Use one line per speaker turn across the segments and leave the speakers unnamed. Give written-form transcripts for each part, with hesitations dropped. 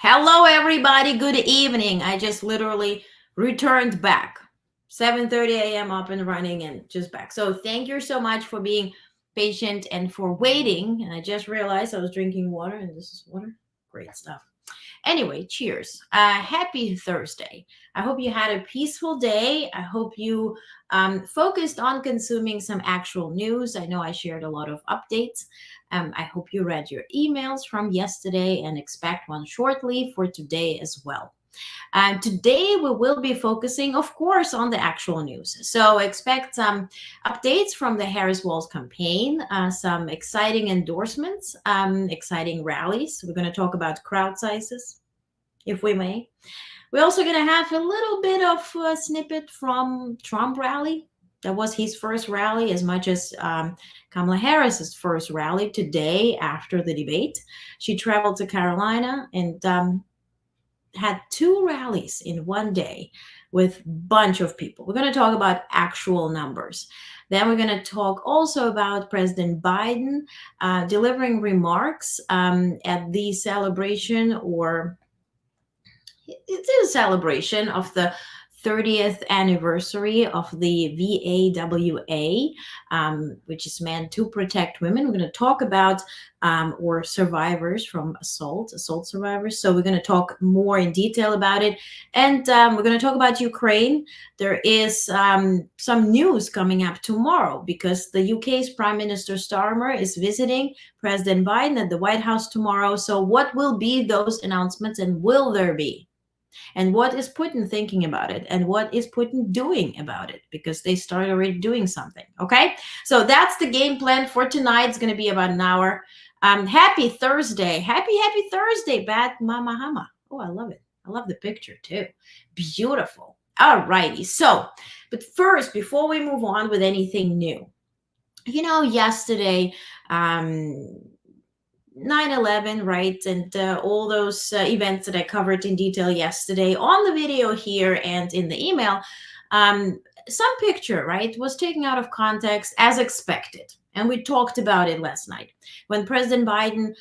Hello, everybody. Good evening. I just literally returned back. 7:30 a.m. up and running and just back. So thank you so much for being patient and for waiting. And I just realized I was drinking water, and this is water. Great stuff. Anyway, cheers. Happy Thursday. I hope you had a peaceful day. I hope you focused on consuming some actual news. I know I shared a lot of updates. I hope you read your emails from yesterday and expect one shortly for today as well. Today, we will be focusing, of course, on the actual news. So expect some updates from the Harris-Walz campaign, some exciting endorsements, exciting rallies. We're going to talk about crowd sizes, if we may. We're also going to have a little bit of a snippet from Trump rally. That was his first rally, as much as Kamala Harris's first rally today after the debate. She traveled to Carolina and had two rallies in one day with a bunch of people. We're going to talk about actual numbers. Then we're going to talk also about President Biden delivering remarks at the celebration, or it's a celebration of the 30th anniversary of the VAWA, which is meant to protect women. We're going to talk about or survivors from assault survivors. So we're going to talk more in detail about it. And we're going to talk about Ukraine. There is some news coming up tomorrow because the UK's Prime Minister Starmer is visiting President Biden at the White House tomorrow. So what will be those announcements, and will there be? And what is Putin thinking about it? And what is Putin doing about it? Because they started already doing something. Okay. So that's the game plan for tonight. It's going to be about an hour. Happy Thursday. Happy Thursday, Bad Mama Hama. Oh, I love it. I love the picture too. Beautiful. All righty. So, but first, before we move on with anything new, yesterday, 9/11, right? And all those events that I covered in detail yesterday on the video here and in the email, some picture, right, was taken out of context as expected. And we talked about it last night when President Biden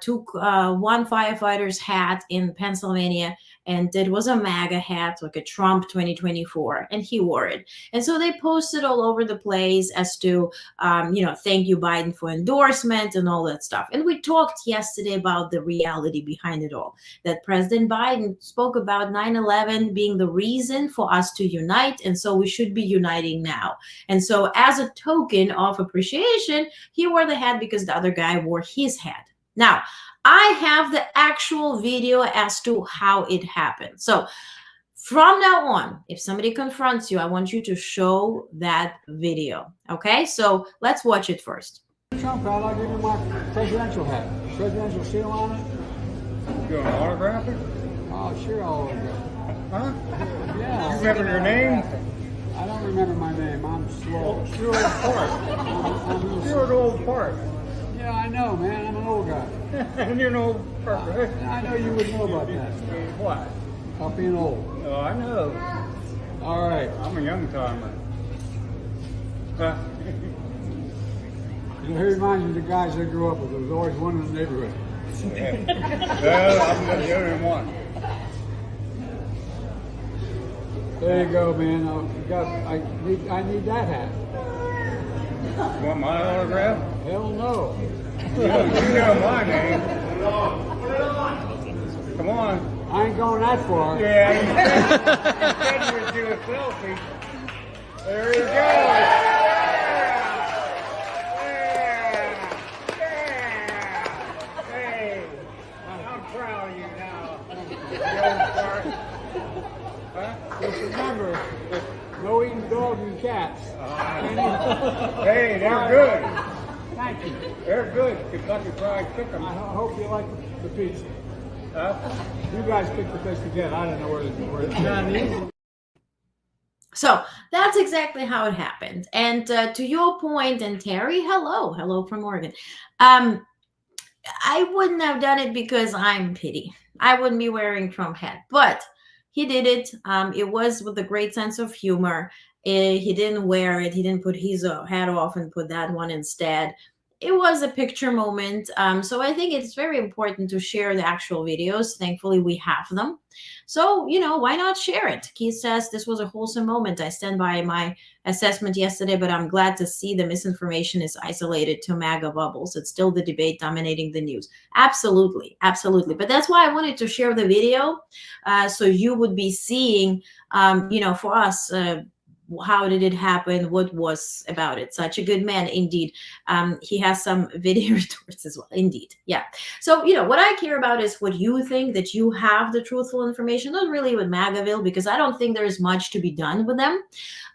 took one firefighter's hat in Pennsylvania, and it was a MAGA hat, like a Trump 2024, and he wore it. And so they posted all over the place as to, thank you, Biden, for endorsement and all that stuff. And we talked yesterday about the reality behind it all, that President Biden spoke about 9/11 being the reason for us to unite, and so we should be uniting now. And so as a token of appreciation, he wore the hat because the other guy wore his hat. Now, I have the actual video as to how it happened. So from now on, if somebody confronts you, I want you to show that video. Okay, so let's watch it first.
Trump hat, I'll give you my presidential hat. Presidential seal on it.
You want to autograph it?
Oh, sure, I'll autograph it.
Huh?
Yeah.
You remember your name?
I don't remember my name. I'm slow.
Stuart Park. Stuart Old Park.
Yeah, I know, man. I'm an old guy.
And you're an old Park.
I know you would know about that.
What?
About being old.
Oh, I know.
All right.
I'm a young timer.
He reminds me of the guys I grew up with. There was always one in the neighborhood.
Well, I'm the only one.
There you go, man. I need that hat.
You want my autograph?
Hell no.
You know my name. Come on.
I ain't going that far.
Yeah, you said you would do a selfie. There you go. Hey, I'm proud of you now. Huh?
Just remember, no eating dogs and cats.
Hey, they're good.
Thank you.
They're good. Kentucky Fried Chicken.
I hope you like the pizza.
Huh?
You guys picked the place to get. I don't know where it's Chinese.
So that's exactly how it happened. And to your point, and Terry, hello from Oregon. I wouldn't have done it because I'm petty. I wouldn't be wearing Trump hat, but he did it. It was with a great sense of humor. He didn't wear it. He didn't put his hat off and put that one instead. it was a picture moment. So I think it's very important to share the actual videos. Thankfully, we have them. So, why not share it? Keith says this was a wholesome moment. I stand by my assessment yesterday, but I'm glad to see the misinformation is isolated to MAGA bubbles. It's still the debate dominating the news. Absolutely. Absolutely. But that's why I wanted to share the video, so you would be seeing, for us, how did it happen, what was about it. Such a good man indeed. He has some video retorts as well, indeed. Yeah. So what I care about is what you think, that you have the truthful information, not really with MAGAville, because I don't think there's much to be done with them,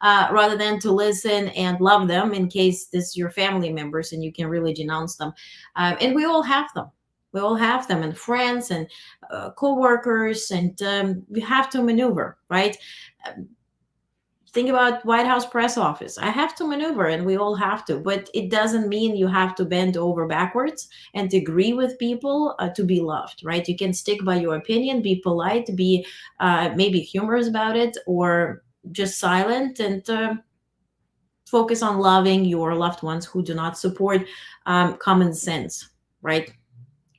rather than to listen and love them in case this is your family members and you can really denounce them. And we all have them. We all have them, and friends and co-workers, and we have to maneuver, right? Think about White House press office. I have to maneuver, and we all have to, but it doesn't mean you have to bend over backwards and agree with people to be loved, right? You can stick by your opinion, be polite, be maybe humorous about it, or just silent, and focus on loving your loved ones who do not support common sense, right?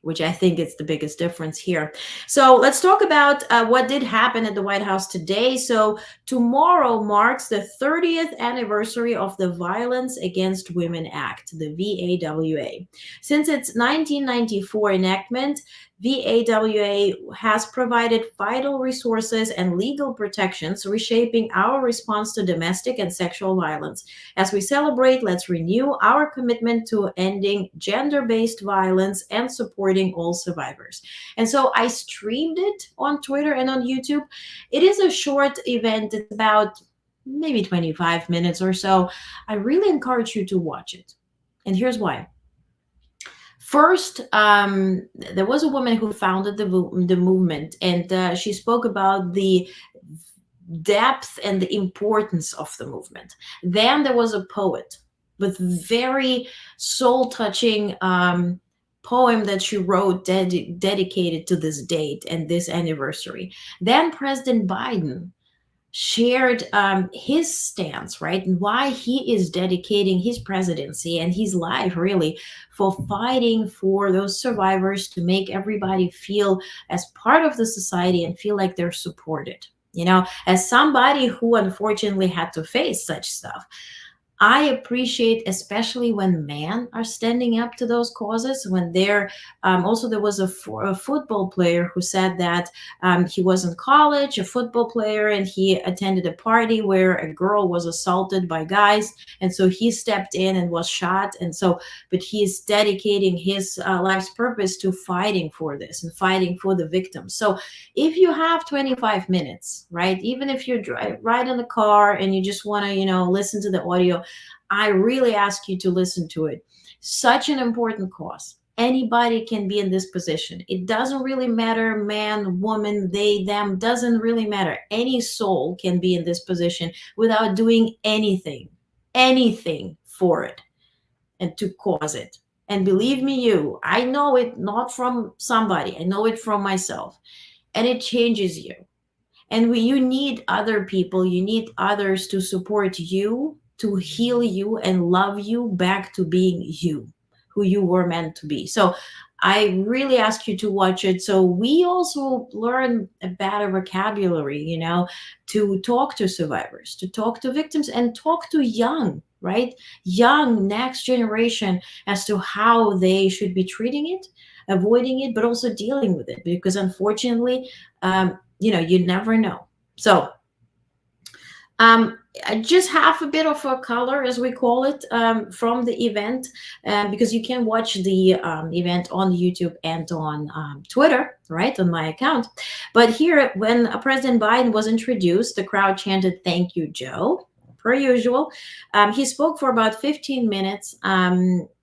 Which I think is the biggest difference here. So let's talk about what did happen at the White House today. So tomorrow marks the 30th anniversary of the Violence Against Women Act, the VAWA. Since its 1994 enactment, VAWA has provided vital resources and legal protections, reshaping our response to domestic and sexual violence. As we celebrate, let's renew our commitment to ending gender-based violence and supporting all survivors. And so I streamed it on Twitter and on YouTube. It is a short event. It's about maybe 25 minutes or so. I really encourage you to watch it. And here's why. First, there was a woman who founded the movement, and she spoke about the depth and the importance of the movement. Then there was a poet with very soul-touching poem that she wrote dedicated to this date and this anniversary. Then President Biden shared his stance, right, and why he is dedicating his presidency and his life really for fighting for those survivors, to make everybody feel as part of the society and feel like they're supported. As somebody who unfortunately had to face such stuff, I appreciate, especially when men are standing up to those causes. When they're also, there was a football player who said that he was in college, a football player, and he attended a party where a girl was assaulted by guys, and so he stepped in and was shot. And so, but he's dedicating his life's purpose to fighting for this and fighting for the victims. So if you have 25 minutes, right, even if you're right in the car and you just want to, listen to the audio, I really ask you to listen to it. Such an important cause. Anybody can be in this position. It doesn't really matter, man, woman, they, them, doesn't really matter. Any soul can be in this position without doing anything for it and to cause it. And believe me, I know it not from somebody, I know it from myself, and it changes you. And you need other people, you need others to support you, to heal you and love you back to being you, who you were meant to be. So I really ask you to watch it, so we also learn a better vocabulary, to talk to survivors, to talk to victims, and talk to young next generation as to how they should be treating it, avoiding it, but also dealing with it, because unfortunately, you never know. So I just have a bit of a color, as we call it, from the event, because you can watch the event on YouTube and on Twitter, right, on my account. But here, when President Biden was introduced, the crowd chanted, "Thank you, Joe," per usual. He spoke for about 15 minutes.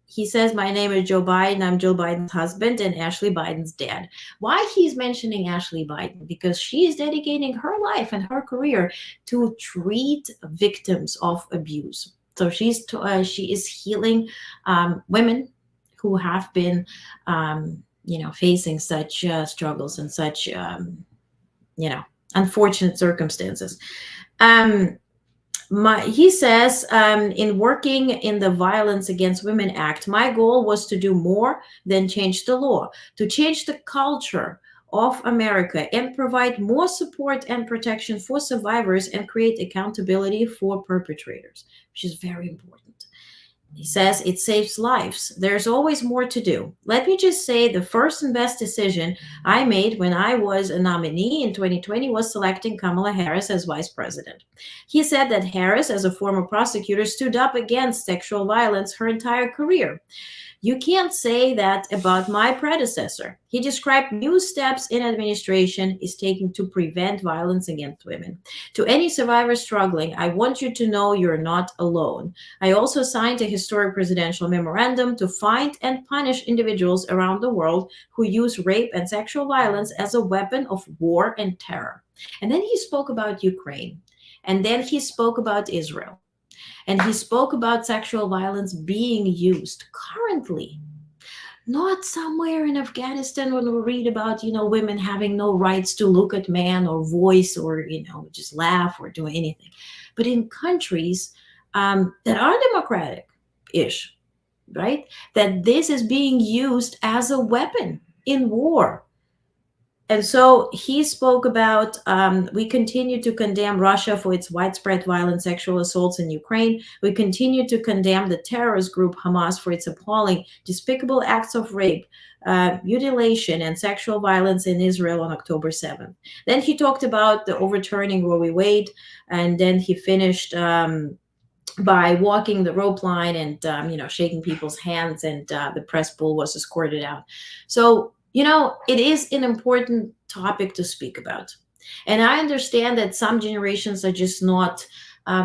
He says, "My name is Joe Biden. I'm Joe Biden's husband and Ashley Biden's dad." Why he's mentioning Ashley Biden? Because she is dedicating her life and her career to treat victims of abuse. So she is healing women who have been, facing such struggles and such, unfortunate circumstances. He says, in working in the Violence Against Women Act, my goal was to do more than change the law, to change the culture of America and provide more support and protection for survivors and create accountability for perpetrators, which is very important. He says it saves lives. There's always more to do. Let me just say the first and best decision I made when I was a nominee in 2020 was selecting Kamala Harris as vice president. He said that Harris, as a former prosecutor, stood up against sexual violence her entire career. You can't say that about my predecessor. He described new steps in administration is taking to prevent violence against women. To any survivor struggling, I want you to know you're not alone. I also signed a historic presidential memorandum to find and punish individuals around the world who use rape and sexual violence as a weapon of war and terror. And then he spoke about Ukraine. And then he spoke about Israel. And he spoke about sexual violence being used currently, not somewhere in Afghanistan when we read about, women having no rights to look at man or voice or, just laugh or do anything, but in countries that are democratic-ish, right? That this is being used as a weapon in war. And so he spoke about, we continue to condemn Russia for its widespread violent sexual assaults in Ukraine. We continue to condemn the terrorist group Hamas for its appalling, despicable acts of rape, mutilation, and sexual violence in Israel on October 7th. Then he talked about the overturning Roe v. Wade, and then he finished by walking the rope line and, shaking people's hands, and the press pool was escorted out. So, it is an important topic to speak about. And I understand that some generations are just not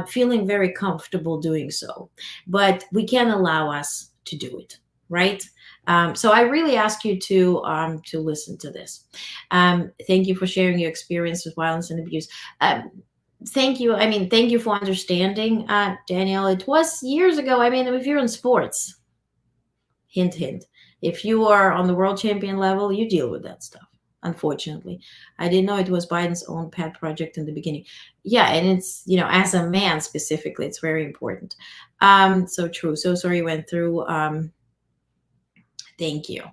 feeling very comfortable doing so, but we can't allow us to do it, right? So I really ask you to listen to this. Thank you for sharing your experience with violence and abuse. Thank you. Thank you for understanding, Danielle. It was years ago. If you're in sports, hint, hint. If you are on the world champion level, you deal with that stuff. Unfortunately, I didn't know it was Biden's own pet project in the beginning. Yeah, and it's, as a man specifically, it's very important. So true. So sorry you went through. Thank you.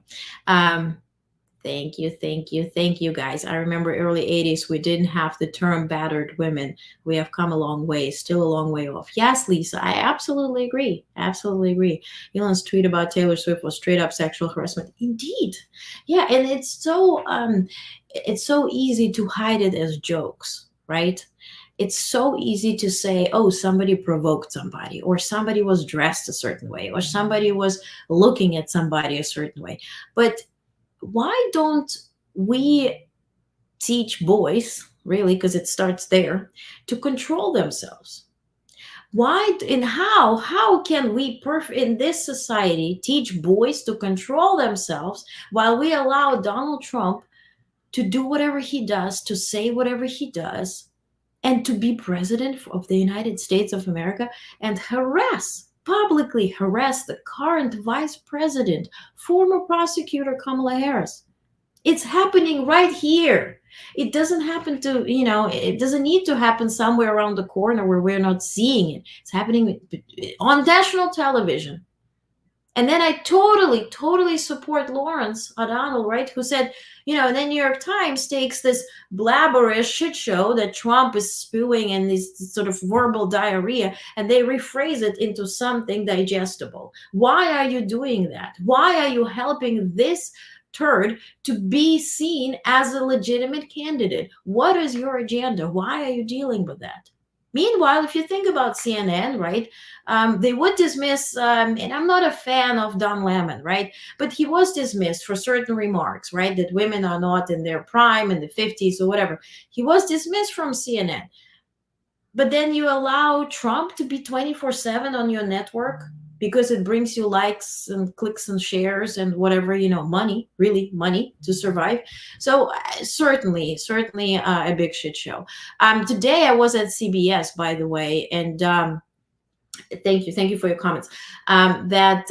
Thank you, guys. I remember early 80s, we didn't have the term battered women. We have come a long way, still a long way off. Yes, Lisa, I absolutely agree. Elon's tweet about Taylor Swift was straight up sexual harassment. Indeed. Yeah, and it's so easy to hide it as jokes, right? It's so easy to say, oh, somebody provoked somebody, or somebody was dressed a certain way, or somebody was looking at somebody a certain way. But why don't we teach boys, really, because it starts there, to control themselves? Why and how can we in this society teach boys to control themselves while we allow Donald Trump to do whatever he does, to say whatever he does, and to be president of the United States of America and publicly harass the current vice president, former prosecutor Kamala Harris? It's happening right here. It doesn't happen it doesn't need to happen somewhere around the corner where we're not seeing it. It's happening on national television. And then I totally support Lawrence O'Donnell, right? Who said, and then New York Times takes this blabberish shit show that Trump is spewing in this sort of verbal diarrhea, and they rephrase it into something digestible. Why are you doing that? Why are you helping this turd to be seen as a legitimate candidate? What is your agenda? Why are you dealing with that? Meanwhile, if you think about CNN, right, they would dismiss, and I'm not a fan of Don Lemon, right, but he was dismissed for certain remarks, right, that women are not in their prime in the 50s or whatever. He was dismissed from CNN. But then you allow Trump to be 24/7 on your network because it brings you likes and clicks and shares and whatever, money to survive. So certainly a big shit show. Today I was at CBS, by the way, and Thank you for your comments. That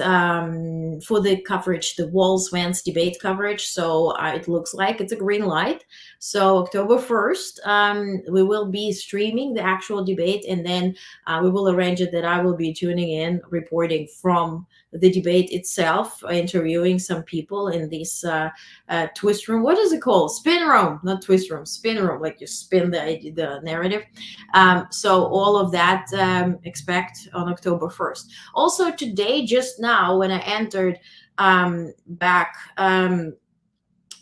For the coverage, the Walls Vance debate coverage. So it looks like it's a green light. So October 1st, we will be streaming the actual debate, and then we will arrange it that I will be tuning in, reporting from the debate itself, interviewing some people in this twist room. What is it called? Spin room, not twist room, spin room. Like you spin the narrative. So all of that, expect on October 1st. Also today, just now, when I entered back,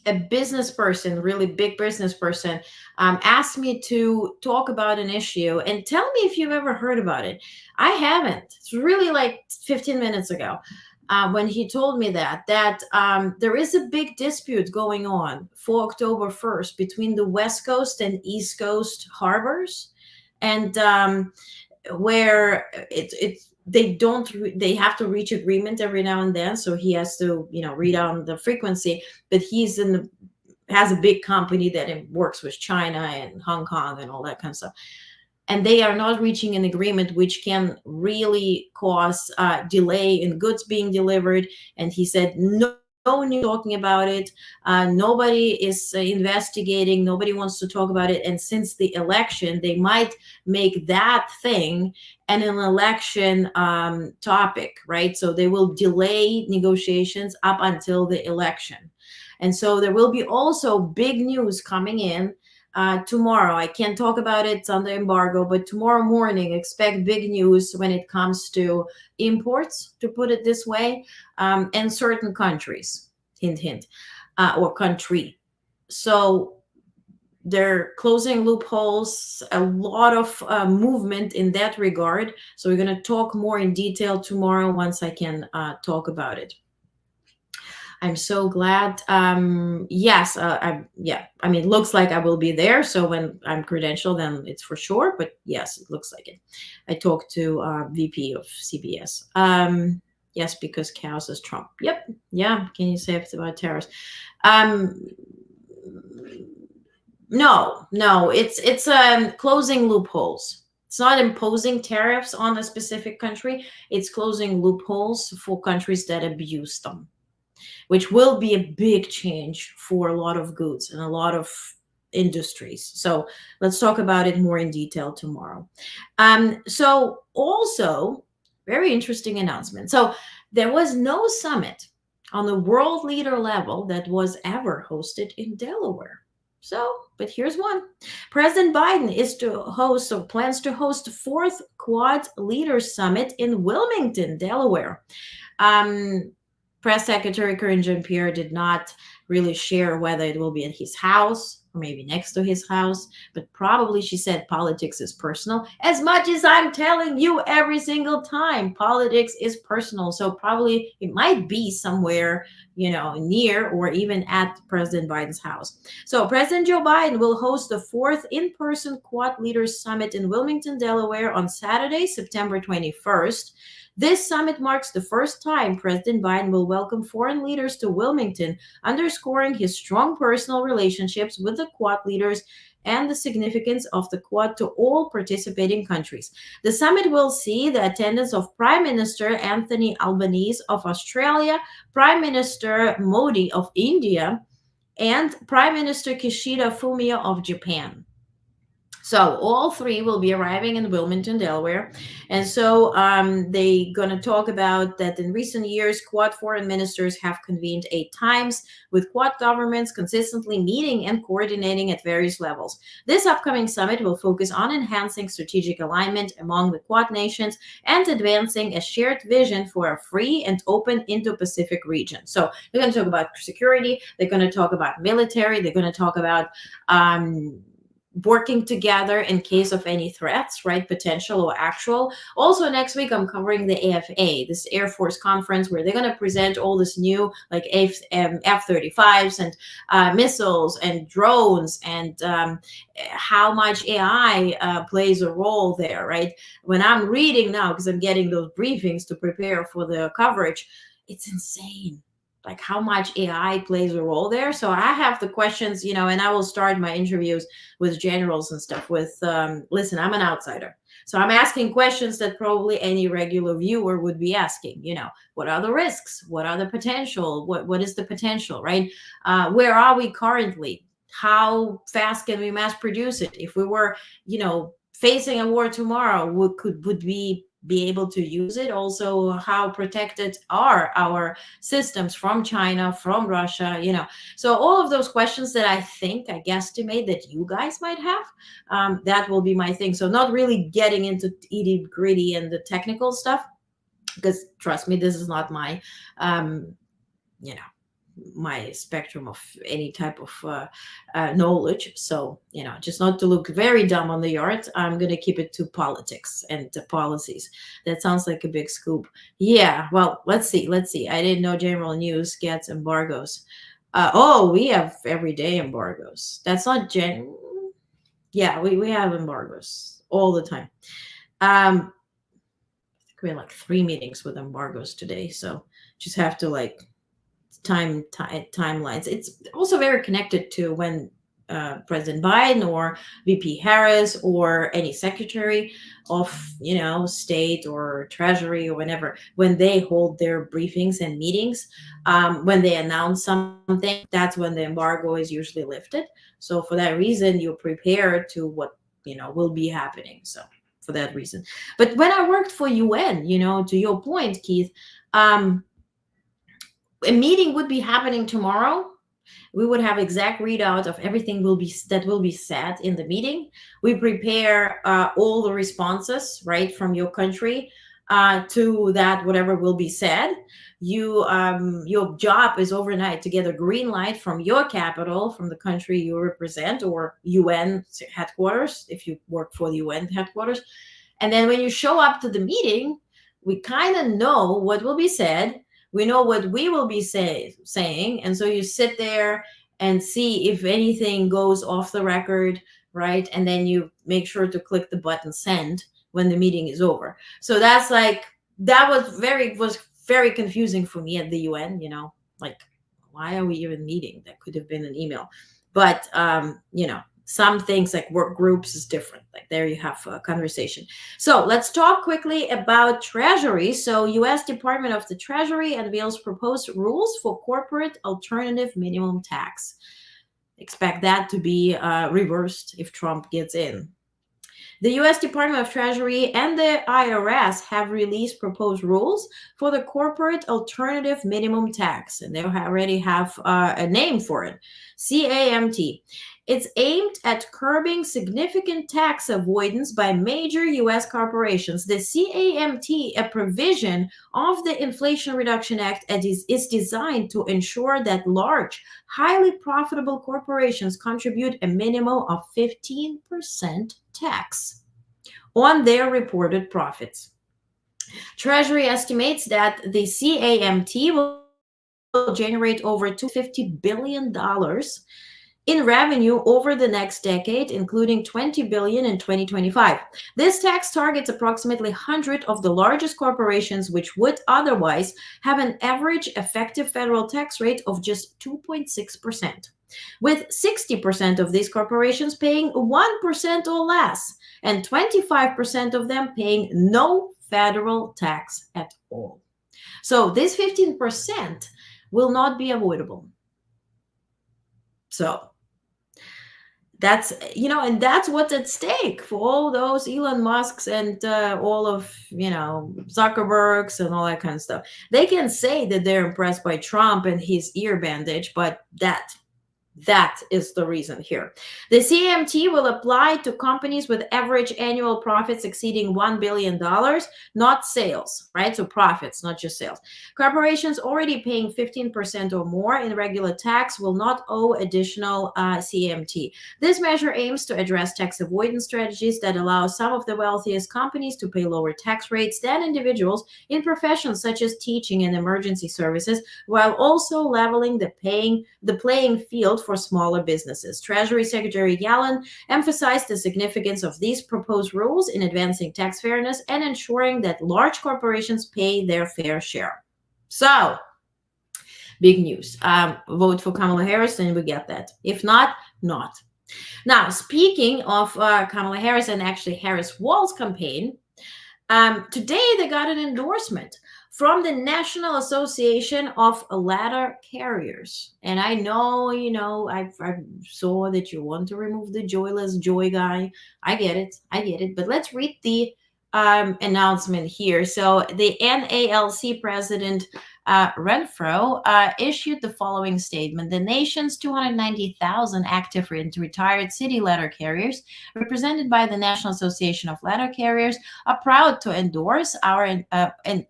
a business person, really big business person, asked me to talk about an issue and tell me if you've ever heard about it. I haven't. It's really like 15 minutes ago. When he told me that there is a big dispute going on for October 1st between the West Coast and East Coast harbors, and where they have to reach agreement every now and then. So he has to, read on the frequency, but has a big company that works with China and Hong Kong and all that kind of stuff, and they are not reaching an agreement, which can really cause delay in goods being delivered. And he said no one is talking about it. Nobody is investigating. Nobody wants to talk about it. And since the election, they might make that thing an election topic, right? So they will delay negotiations up until the election. And so there will be also big news coming in tomorrow. I can't talk about it, it's under embargo, but tomorrow morning, expect big news when it comes to imports, to put it this way, and certain countries, hint, hint, or country. So they're closing loopholes, a lot of movement in that regard. So we're going to talk more in detail tomorrow once I can talk about it. I'm so glad. Yes, I mean, it looks like I will be there. So when I'm credentialed, then it's for sure. But yes, it looks like it. I talked to VP of CBS. Yes, because chaos is Trump. Yep. Yeah. Can you say it's about terrorists? No. It's closing loopholes. It's not imposing tariffs on a specific country. It's closing loopholes for countries that abuse them, which will be a big change for a lot of goods and a lot of industries. So let's talk about it more in detail tomorrow. So also, very interesting announcement. So there was no summit on the world leader level that was ever hosted in Delaware. So, but here's one. President Biden is to host, or plans to host, the fourth Quad Leaders Summit in Wilmington, Delaware. Press Secretary Karine Jean-Pierre did not really share whether it will be at his house or maybe next to his house, but probably she said politics is personal. As much as I'm telling you every single time, politics is personal. So probably it might be somewhere, near or even at President Biden's house. So President Joe Biden will host the fourth in-person Quad Leaders Summit in Wilmington, Delaware on Saturday, September 21st. This summit marks the first time President Biden will welcome foreign leaders to Wilmington, underscoring his strong personal relationships with the Quad leaders and the significance of the Quad to all participating countries. The summit will see the attendance of Prime Minister Anthony Albanese of Australia, Prime Minister Modi of India, and Prime Minister Kishida Fumio of Japan. So all three will be arriving in Wilmington, Delaware. And so they're going to talk about that in recent years, Quad foreign ministers have convened 8 times, with Quad governments consistently meeting and coordinating at various levels. This upcoming summit will focus on enhancing strategic alignment among the Quad nations and advancing a shared vision for a free and open Indo-Pacific region. So they're going to talk about security. They're going to talk about military. They're going to talk about working together in case of any threats, right? Potential or actual. Also next week, I'm covering the AFA, this Air Force conference, where they're going to present all this new, like F-35s and missiles and drones, and how much AI plays a role there, right? When I'm reading now, because I'm getting those briefings to prepare for the coverage, it's insane. like how much AI plays a role there. So I have the questions, and I will start my interviews with generals and stuff with, listen, I'm an outsider. So I'm asking questions that probably any regular viewer would be asking, what are the risks? What are the potential? What is the potential, right? Where are we currently? How fast can we mass produce it? If we were, facing a war tomorrow, would we be able to use it? Also, how protected are our systems from China, from Russia? So all of those questions that I guesstimate that you guys might have, that will be my thing. So not really getting into itty gritty and the technical stuff, because trust me, this is not my my spectrum of any type of knowledge. So, just not to look very dumb on the yard, I'm going to keep it to politics and to policies. That sounds like a big scoop. Yeah, well, let's see. I didn't know General News gets embargoes. We have everyday embargoes. That's not Yeah, we have embargoes all the time. I think we had like 3 meetings with embargoes today. So just have to timelines. It's also very connected to when President Biden or VP Harris or any secretary of state or treasury or whatever, when they hold their briefings and meetings, when they announce something, that's when the embargo is usually lifted. So for that reason, you're prepared to what will be happening. So for that reason. But when I worked for UN, to your point, Keith, a meeting would be happening tomorrow. We would have exact readout of everything will be said in the meeting. We prepare all the responses right from your country to that whatever will be said. Your job is overnight to get a green light from your capital, from the country you represent, or UN headquarters if you work for the UN headquarters. And then when you show up to the meeting, we kind of know what will be said. We know what we will be saying. And so you sit there and see if anything goes off the record, right? And then you make sure to click the button send when the meeting is over. So that was very confusing for me at the UN, why are we even meeting? That could have been an email. But, some things like work groups is different. Like there you have a conversation. So let's talk quickly about Treasury. So U.S. Department of the Treasury unveils proposed rules for corporate alternative minimum tax. Expect that to be reversed if Trump gets in. The U.S. Department of Treasury and the IRS have released proposed rules for the corporate alternative minimum tax, and they already have a name for it, CAMT. It's aimed at curbing significant tax avoidance by major U.S. corporations. The CAMT, a provision of the Inflation Reduction Act, is designed to ensure that large, highly profitable corporations contribute a minimum of 15% tax on their reported profits. Treasury estimates that the CAMT will generate over $250 billion in revenue over the next decade, including $20 billion in 2025. This tax targets approximately 100 of the largest corporations, which would otherwise have an average effective federal tax rate of just 2.6%, with 60% of these corporations paying 1% or less, and 25% of them paying no federal tax at all. So this 15% will not be avoidable. So that's, and that's what's at stake for all those Elon Musks and all of, Zuckerbergs and all that kind of stuff. They can say that they're impressed by Trump and his ear bandage, but that is the reason here. The CAMT will apply to companies with average annual profits exceeding $1 billion, not sales, right? So profits, not just sales. Corporations already paying 15% or more in regular tax will not owe additional CAMT. This measure aims to address tax avoidance strategies that allow some of the wealthiest companies to pay lower tax rates than individuals in professions such as teaching and emergency services, while also leveling the playing field for smaller businesses. Treasury Secretary Yellen emphasized the significance of these proposed rules in advancing tax fairness and ensuring that large corporations pay their fair share. So, big news. Vote for Kamala Harris and we get that. If not, not. Now, speaking of Kamala Harris and actually Harris Wall's campaign, today they got an endorsement from the National Association of Ladder Carriers. And I know, I saw that you want to remove the joyless joy guy. I get it. But let's read the announcement here. So the NALC president, Renfro, issued the following statement. The nation's 290,000 active and retired city letter carriers, represented by the National Association of Letter Carriers, are proud to endorse and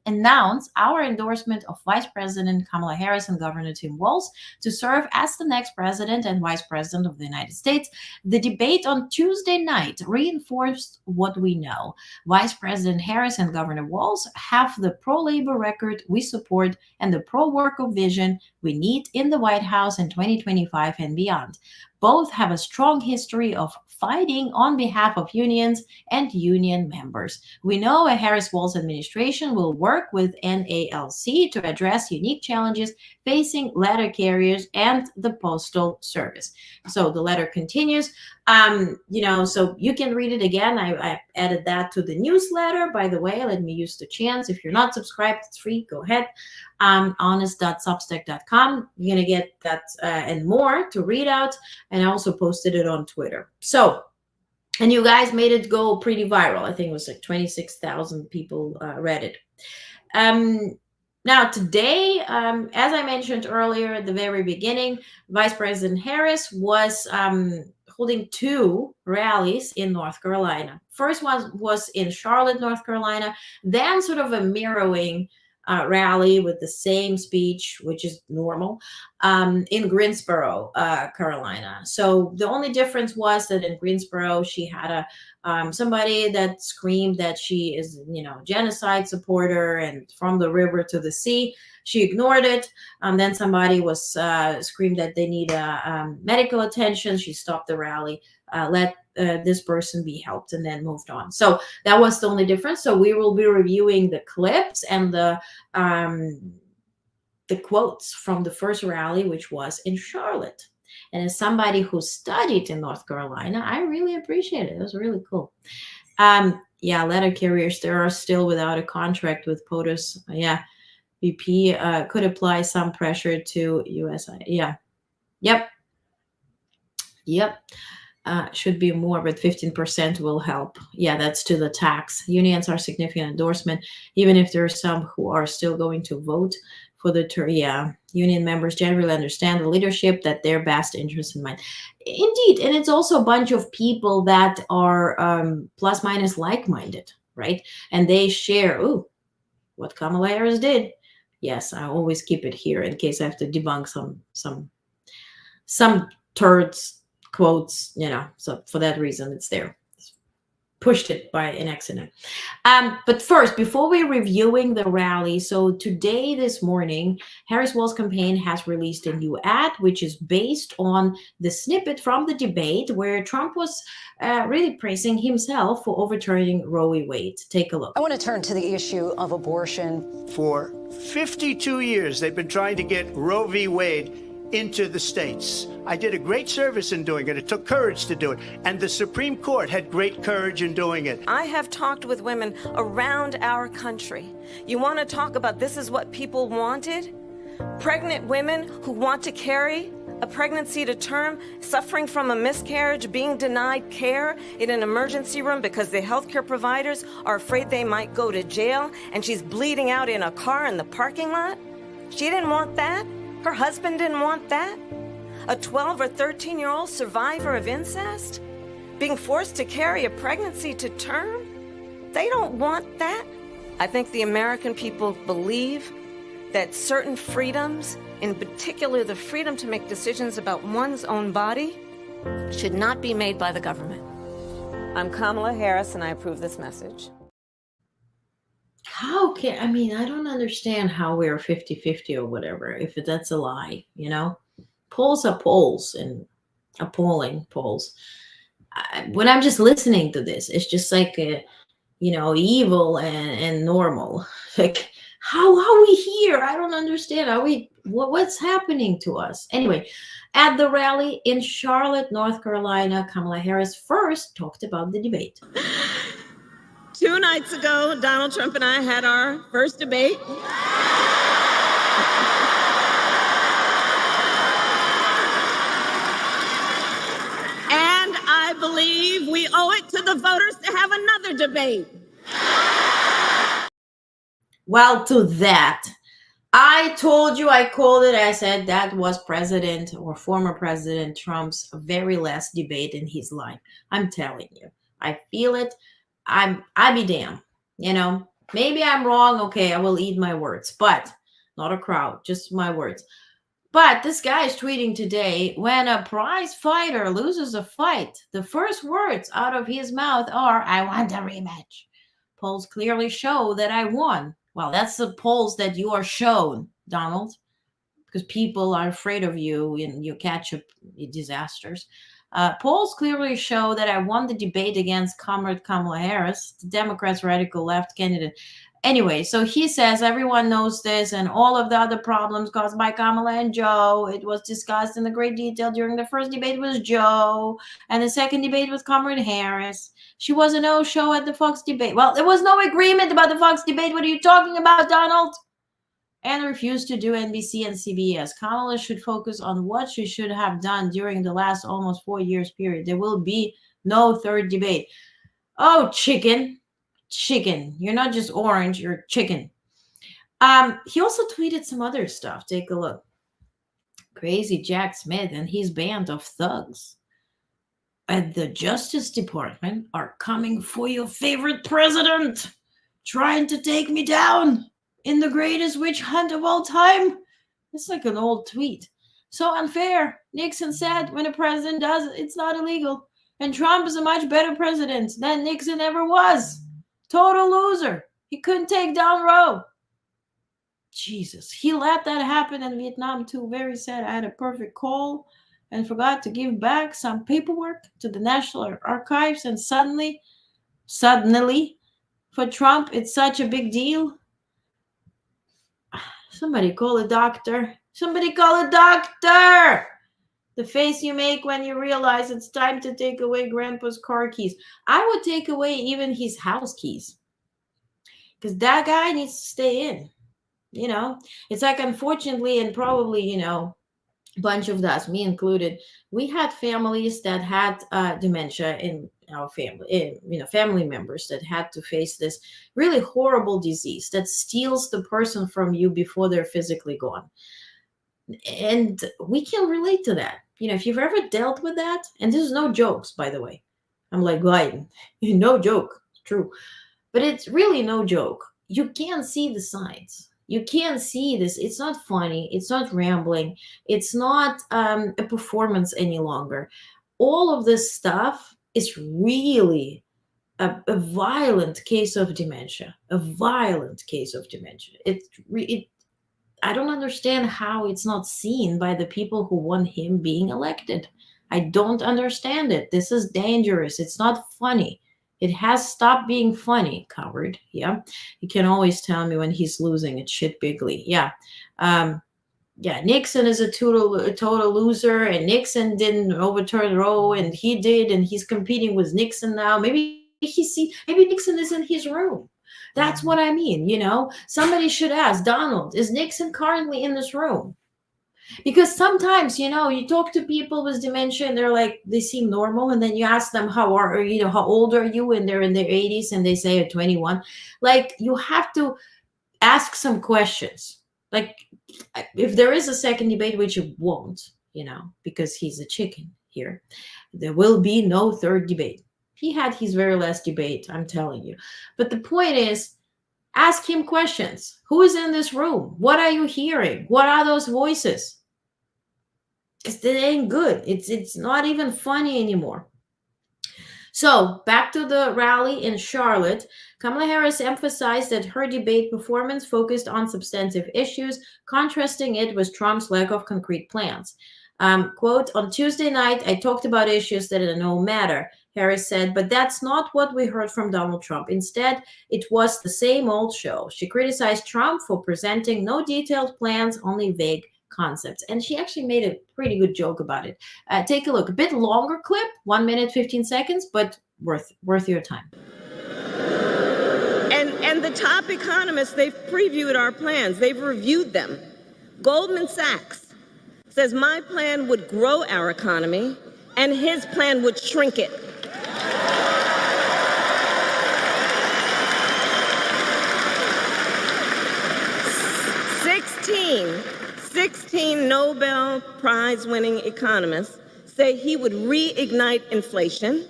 announce our endorsement of Vice President Kamala Harris and Governor Tim Walz to serve as the next president and vice president of the United States. The debate on Tuesday night reinforced what we know. Vice President Harris and Governor Walz have the pro-labor record we support and the pro-worker vision we need in the White House in 2025 and beyond. Both have a strong history of fighting on behalf of unions and union members. We know a Harris-Walz administration will work with NALC to address unique challenges facing letter carriers and the Postal Service. So the letter continues. So you can read it again. I added that to the newsletter. By the way, let me use the chance. If you're not subscribed, it's free. Go ahead. Onest.substack.com. You're going to get that and more to read out. And I also posted it on Twitter. So, and you guys made it go pretty viral. I think it was like 26,000 people read it. Now, today, as I mentioned earlier at the very beginning, Vice President Harris was holding two rallies in North Carolina. First one was in Charlotte, North Carolina, then sort of a mirroring rally with the same speech, which is normal, in Greensboro, Carolina. So the only difference was that in Greensboro, she had somebody that screamed that she is, genocide supporter and from the river to the sea. She ignored it. Then somebody was screamed that they need medical attention. She stopped the rally, let this person be helped, and then moved on. So that was the only difference. So we will be reviewing the clips and the quotes from the first rally, which was in Charlotte. And as somebody who studied in North Carolina, I really appreciate it. It was really cool. Letter carriers, they are still without a contract with POTUS. VP could apply some pressure to USI. Yep. Should be more, but 15% will help. That's to the tax. Unions are significant endorsement, even if there are some who are still going to vote for the union members generally understand the leadership that their best interest in mind. Indeed, and it's also a bunch of people that are plus minus like-minded, right? And they share, what Kamala Harris did. Yes, I always keep it here in case I have to debunk some turds quotes, so for that reason it's there. Pushed it by an accident. But first, before we're reviewing the rally, so today, this morning, Harris Wall's campaign has released a new ad, which is based on the snippet from the debate where Trump was really praising himself for overturning Roe v. Wade. Take a look.
I want to turn to the issue of abortion.
For 52 years, they've been trying to get Roe v. Wade into the states. I did a great service in doing it. It took courage to do it. And the Supreme Court had great courage in doing it.
I have talked with women around our country. You want to talk about this is what people wanted? Pregnant women who want to carry a pregnancy to term, suffering from a miscarriage, being denied care in an emergency room because the healthcare providers are afraid they might go to jail, and she's bleeding out in a car in the parking lot. She didn't want that. Her husband didn't want that. A 12 or 13-year-old survivor of incest being forced to carry a pregnancy to term. They don't want that. I think the American people believe that certain freedoms, in particular the freedom to make decisions about one's own body, should not be made by the government. I'm Kamala Harris, and I approve this message.
I don't understand how we're 50-50 or whatever, if that's a lie, Polls are polls and appalling polls. When I'm just listening to this, it's just like, evil and normal. Like, How are we here? I don't understand. Are we what's happening to us? Anyway, at the rally in Charlotte, North Carolina, Kamala Harris first talked about the debate.
2 nights ago, Donald Trump and I had our first debate. And I believe we owe it to the voters to have another debate.
Well, to that, I told you, I called it. I said that was President or former President Trump's very last debate in his life. I'm telling you, I feel it. I be damned. Maybe I'm wrong. Okay, I will eat my words, but not a crowd, just my words. But this guy is tweeting today, when a prize fighter loses a fight, the first words out of his mouth are, "I want a rematch." Polls clearly show that I won. Well, that's the polls that you are shown, Donald, because people are afraid of you and you catch up disasters. Polls clearly show that I won the debate against Comrade Kamala Harris, the Democrats' radical left candidate. Anyway, so he says everyone knows this and all of the other problems caused by Kamala and Joe. It was discussed in great detail during the first debate with Joe and the second debate with Comrade Harris. She was a no-show at the Fox debate. Well, there was no agreement about the Fox debate. What are you talking about, Donald? And refused to do NBC and CBS. Kamala should focus on what she should have done during the last almost 4 years period. There will be no third debate. Oh, chicken. You're not just orange, you're chicken. He also tweeted some other stuff. Take a look. Crazy Jack Smith and his band of thugs at the Justice Department are coming for your favorite president, trying to take me down in the greatest witch hunt of all time. It's like an old tweet. So unfair. Nixon said when a president does it, it's not illegal. And Trump is a much better president than Nixon ever was. Total loser. He couldn't take down Roe. Jesus. He let that happen in Vietnam too. Very sad. I had a perfect call and forgot to give back some paperwork to the National Archives. And suddenly, for Trump, it's such a big deal. Somebody call a doctor. Somebody call a doctor. The face you make when you realize it's time to take away Grandpa's car keys. I would take away even his house keys. Because that guy needs to stay in. It's like, unfortunately, and probably, a bunch of us, me included, we had families that had dementia in our family, family members that had to face this really horrible disease that steals the person from you before they're physically gone. And we can relate to that. If you've ever dealt with that, and this is no jokes, by the way, I'm like Biden, no joke, it's true, but it's really no joke. You can't see the signs. You can't see this. It's not funny. It's not rambling. It's not a performance any longer. All of this stuff is really a violent case of dementia. A violent case of dementia. I don't understand how it's not seen by the people who want him being elected. I don't understand it. This is dangerous. It's not funny. It has stopped being funny, coward. Yeah. You can always tell me when he's losing. It's shit bigly. Yeah. Nixon is a total loser, and Nixon didn't overturn Roe, and he did, and he's competing with Nixon now. Maybe Nixon is in his room. That's what I mean, Somebody should ask, Donald, is Nixon currently in this room? Because sometimes, you talk to people with dementia and they're like, they seem normal. And then you ask them, how old are you? And they're in their 80s and they say 21. Like, you have to ask some questions. Like, if there is a second debate, which it won't, because he's a chicken here, there will be no third debate. He had his very last debate, I'm telling you. But the point is, ask him questions. Who is in this room? What are you hearing? What are those voices? Because it ain't good. It's not even funny anymore. So back to the rally in Charlotte. Kamala Harris emphasized that her debate performance focused on substantive issues, contrasting it with Trump's lack of concrete plans. Quote, on Tuesday night, I talked about issues that I know matter. Harris said, but that's not what we heard from Donald Trump. Instead, it was the same old show. She criticized Trump for presenting no detailed plans, only vague concepts. And she actually made a pretty good joke about it. Take a look. A bit longer clip, 1 minute, 15 seconds, but worth your time.
And the top economists, they've previewed our plans. They've reviewed them. Goldman Sachs says my plan would grow our economy and his plan would shrink it. Sixteen Nobel Prize-winning economists say he would reignite inflation,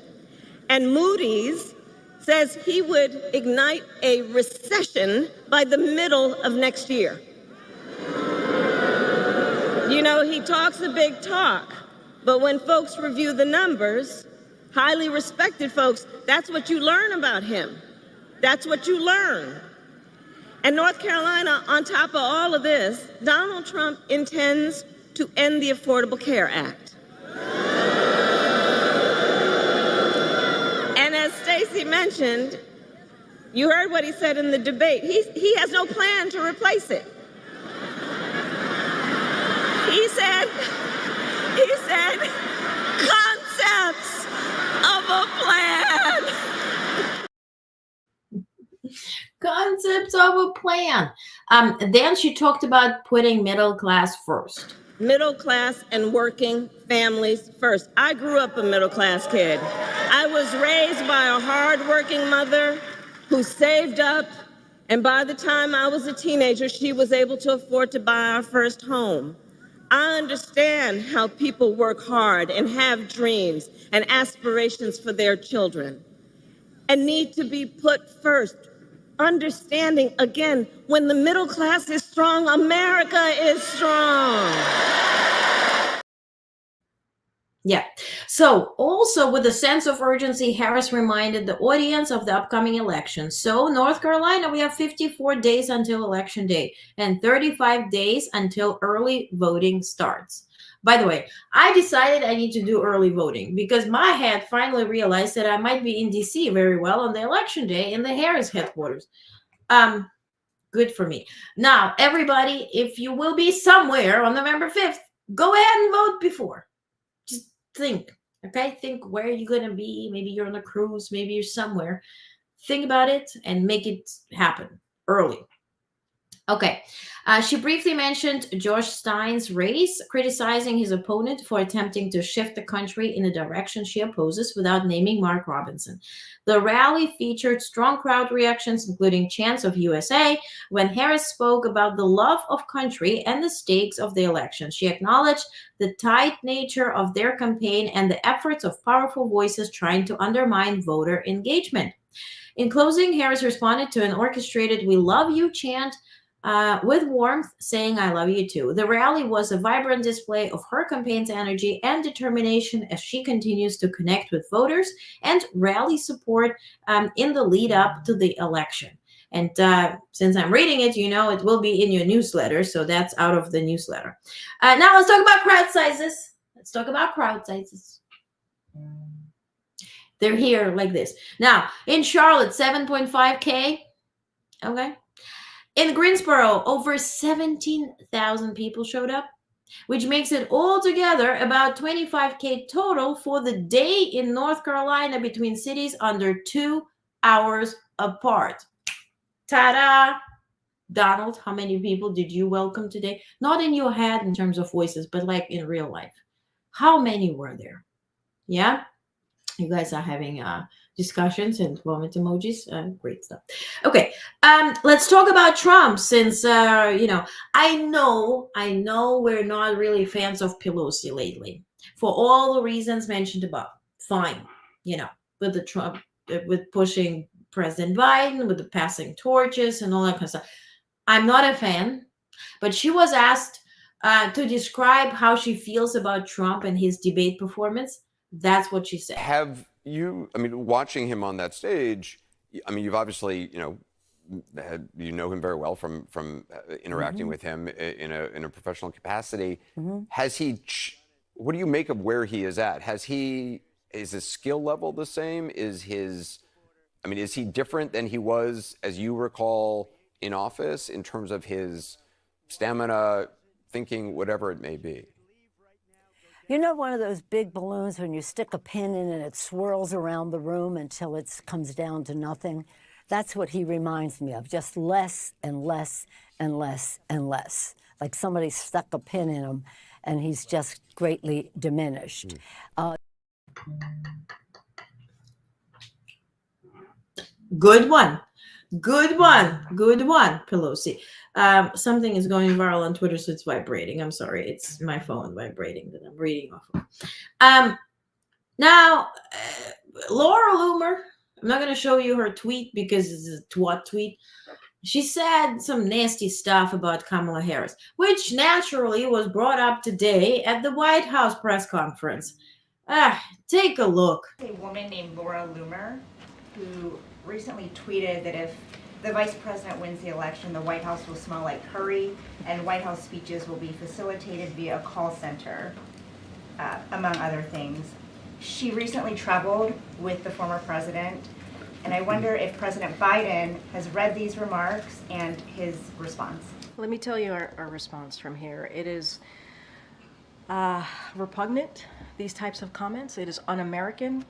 and Moody's says he would ignite a recession by the middle of next year. You know, he talks a big talk, but when folks review the numbers, highly respected folks, that's what you learn about him. That's what you learn. And North Carolina, on top of all of this, Donald Trump intends to end the Affordable Care Act. And as Stacey mentioned, you heard what he said in the debate. He has no plan to replace it. He said, concepts of a plan.
Concepts of a plan. Then she talked about putting middle class first.
Middle class and working families first. I grew up a middle class kid. I was raised by a hardworking mother who saved up, and by the time I was a teenager, she was able to afford to buy our first home. I understand how people work hard and have dreams and aspirations for their children and need to be put first. Understanding, again, when the middle class is strong, America is strong.
Yeah. So also with a sense of urgency, Harris reminded the audience of the upcoming election. So North Carolina, we have 54 days until election day and 35 days until early voting starts. By the way, I decided I need to do early voting because my head finally realized that I might be in DC very well on the election day in the Harris headquarters. Good for me. Now, everybody, if you will be somewhere on November 5th, go ahead and vote before. Just think, okay? Think where you're going to be. Maybe you're on a cruise. Maybe you're somewhere. Think about it and make it happen early. Okay. She briefly mentioned Josh Stein's race, criticizing his opponent for attempting to shift the country in a direction she opposes without naming Mark Robinson. The rally featured strong crowd reactions, including chants of USA, when Harris spoke about the love of country and the stakes of the election. She acknowledged the tight nature of their campaign and the efforts of powerful voices trying to undermine voter engagement. In closing, Harris responded to an orchestrated "We love you" chant with warmth, saying, "I love you too." The rally was a vibrant display of her campaign's energy and determination as she continues to connect with voters and rally support in the lead up to the election. And since I'm reading it, you know, it will be in your newsletter. So that's out of the newsletter. Now let's talk about crowd sizes. They're here like this. Now, in Charlotte, 7.5K. Okay. In Greensboro, over 17,000 people showed up, which makes it altogether about 25K total for the day in North Carolina between cities under 2 hours apart. Ta-da! Donald, how many people did you welcome today? Not in your head in terms of voices, but like in real life. How many were there? Yeah? You guys are having discussions and vomit emojis. Great stuff. Okay, let's talk about Trump since, I know we're not really fans of Pelosi lately for all the reasons mentioned above. Fine, with the Trump, with pushing President Biden, with the passing torches and all that kind of stuff. I'm not a fan, but she was asked to describe how she feels about Trump and his debate performance. That's what she said.
Have you, watching him on that stage, you've obviously, you know him very well from interacting with him in a professional capacity. Has he, what do you make of where he is at? Has he is his skill level the same? Is he different than he was, as you recall, in office in terms of his stamina, thinking, whatever it may be?
You know, one of those big balloons when you stick a pin in and it swirls around the room until it comes down to nothing? That's what he reminds me of, just less and less and less and less. Like somebody stuck a pin in him and he's just greatly diminished.
Good one. Good one. Good one, Pelosi. Something is going viral on Twitter, so it's vibrating. I'm sorry. It's my phone vibrating that I'm reading off of. Now, Laura Loomer, I'm not going to show you her tweet because it's a twat tweet. She said some nasty stuff about Kamala Harris, which naturally was brought up today at the White House press conference. Take a look.
A woman named Laura Loomer who recently tweeted that if the vice president wins the election, the White House will smell like curry and White House speeches will be facilitated via a call center, among other things. She recently traveled with the former president, and I wonder if President Biden has read these remarks and his response.
Let me tell you our response from here. It is repugnant, these types of comments. It is un-American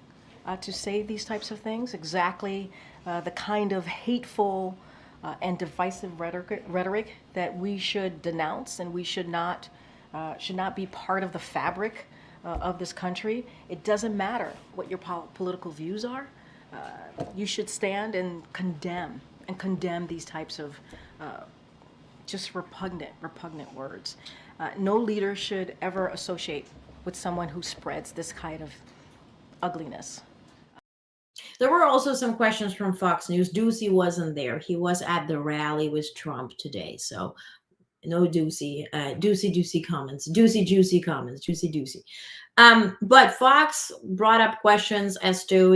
to say these types of things, exactly the kind of hateful and divisive rhetoric that we should denounce, and we should not be part of the fabric of this country. It doesn't matter what your political views are. You should stand and condemn these types of just repugnant words. No leader should ever associate with someone who spreads this kind of ugliness.
There were also some questions from Fox News. Ducey wasn't there. He was at the rally with Trump today. So no Ducey, Ducey comments, juicy comments, juicy. But Fox brought up questions as to,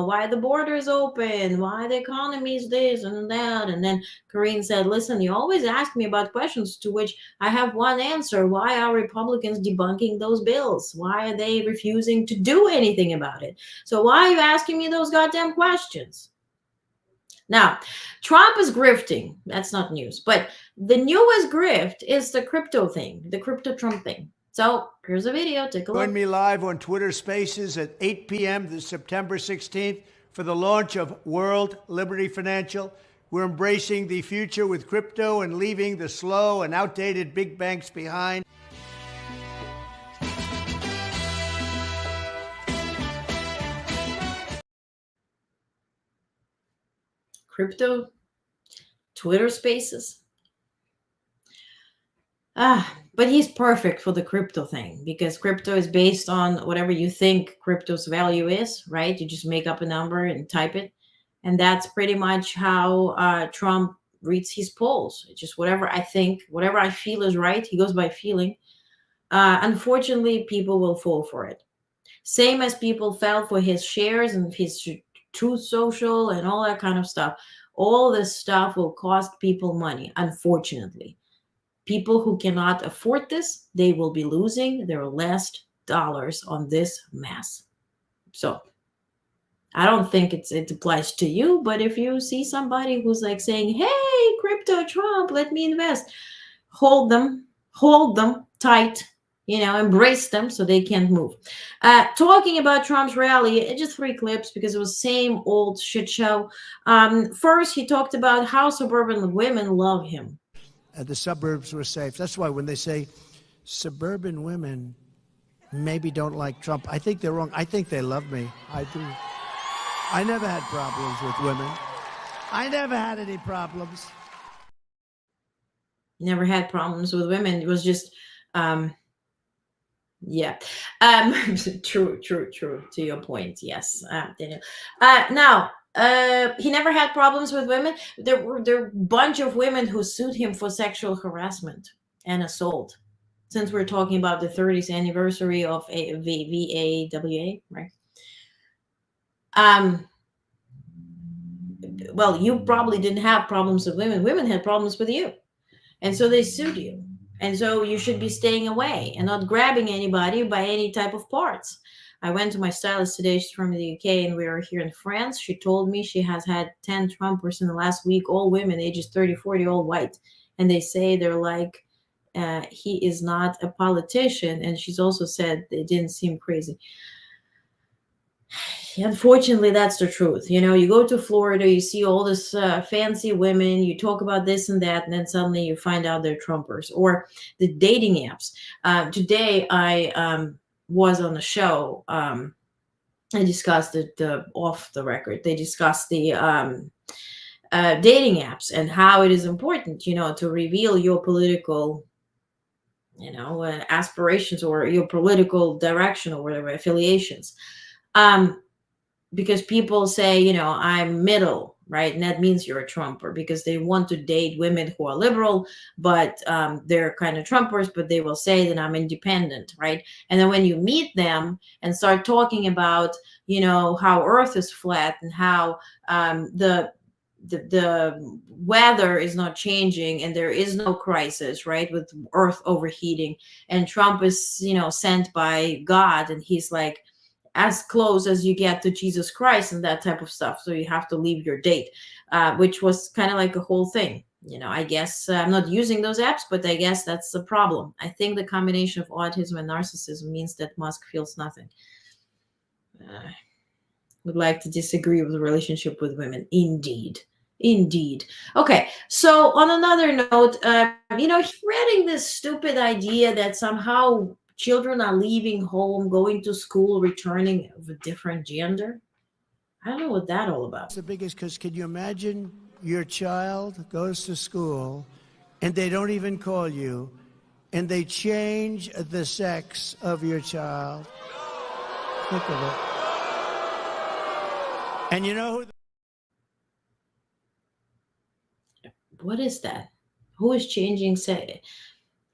why the border is open, why the economy is this and that. And then Karine said, listen, you always ask me about questions to which I have one answer. Why are Republicans debunking those bills? Why are they refusing to do anything about it? So why are you asking me those goddamn questions? Now, Trump is grifting. That's not news. But the newest grift is the crypto thing, the crypto Trump thing. So here's a video. Take a look.
Join me live on Twitter Spaces at 8 p.m. this September 16th for the launch of World Liberty Financial. We're embracing the future with crypto and leaving the slow and outdated big banks behind.
Crypto, Twitter Spaces. But he's perfect for the crypto thing because crypto is based on whatever you think crypto's value is, right? You just make up a number and type it. And that's pretty much how Trump reads his polls. It's just whatever I think, whatever I feel is right. He goes by feeling. Unfortunately, people will fall for it. Same as people fell for his shares and his Truth Social and all that kind of stuff. All this stuff will cost people money, unfortunately. People who cannot afford this, they will be losing their last dollars on this mess. So I don't think it applies to you, but if you see somebody who's like saying, hey, crypto Trump, let me invest, hold them tight, embrace them so they can't move. Talking about Trump's rally, just 3 clips because it was same old shit show. First, he talked about how suburban women love him.
The suburbs were safe. That's why when they say suburban women maybe don't like Trump, I think they're wrong. I think they love me. I do. I never had problems with women. I never had any problems.
Never had problems with women. It was just, yeah. True. To your point, yes. Now, he never had problems with women. There were a bunch of women who sued him for sexual harassment and assault. Since we're talking about the 30th anniversary of VAWA, right? Well, you probably didn't have problems with women. Women had problems with you. And so they sued you. And so you should be staying away and not grabbing anybody by any type of parts. I went to my stylist today. She's from the UK, and we were here in France. She told me she has had 10 Trumpers in the last week, all women, ages 30, 40, all white. And they say they're like, he is not a politician. And she's also said they didn't seem crazy. Unfortunately, that's the truth. You know, you go to Florida, you see all this fancy women, you talk about this and that, and then suddenly you find out they're Trumpers. Or the dating apps. Today, I was on the show. I discussed the off the record. They discussed the dating apps and how it is important, you know, to reveal your political, you know, aspirations or your political direction or whatever, affiliations. Because people say, you know, I'm middle, right? And that means you're a Trumper, because they want to date women who are liberal, but they're kind of Trumpers, but they will say that I'm independent, right? And then when you meet them and start talking about, you know, how Earth is flat and how the weather is not changing and there is no crisis, right, with Earth overheating, and Trump is, you know, sent by God, and he's like as close as you get to Jesus Christ and that type of stuff. So you have to leave your date, which was kind of like a whole thing. You know, I guess I'm not using those apps, but I guess that's the problem. I think the combination of autism and narcissism means that Musk feels nothing. Would like to disagree with the relationship with women. Indeed. Okay, so on another note, you know, spreading this stupid idea that somehow children are leaving home, going to school, returning of a different gender. I don't know what that's all about.
It's the biggest, because can you imagine your child goes to school and they don't even call you and they change the sex of your child? Think of it. And you know who?
What is that? Who is changing sex?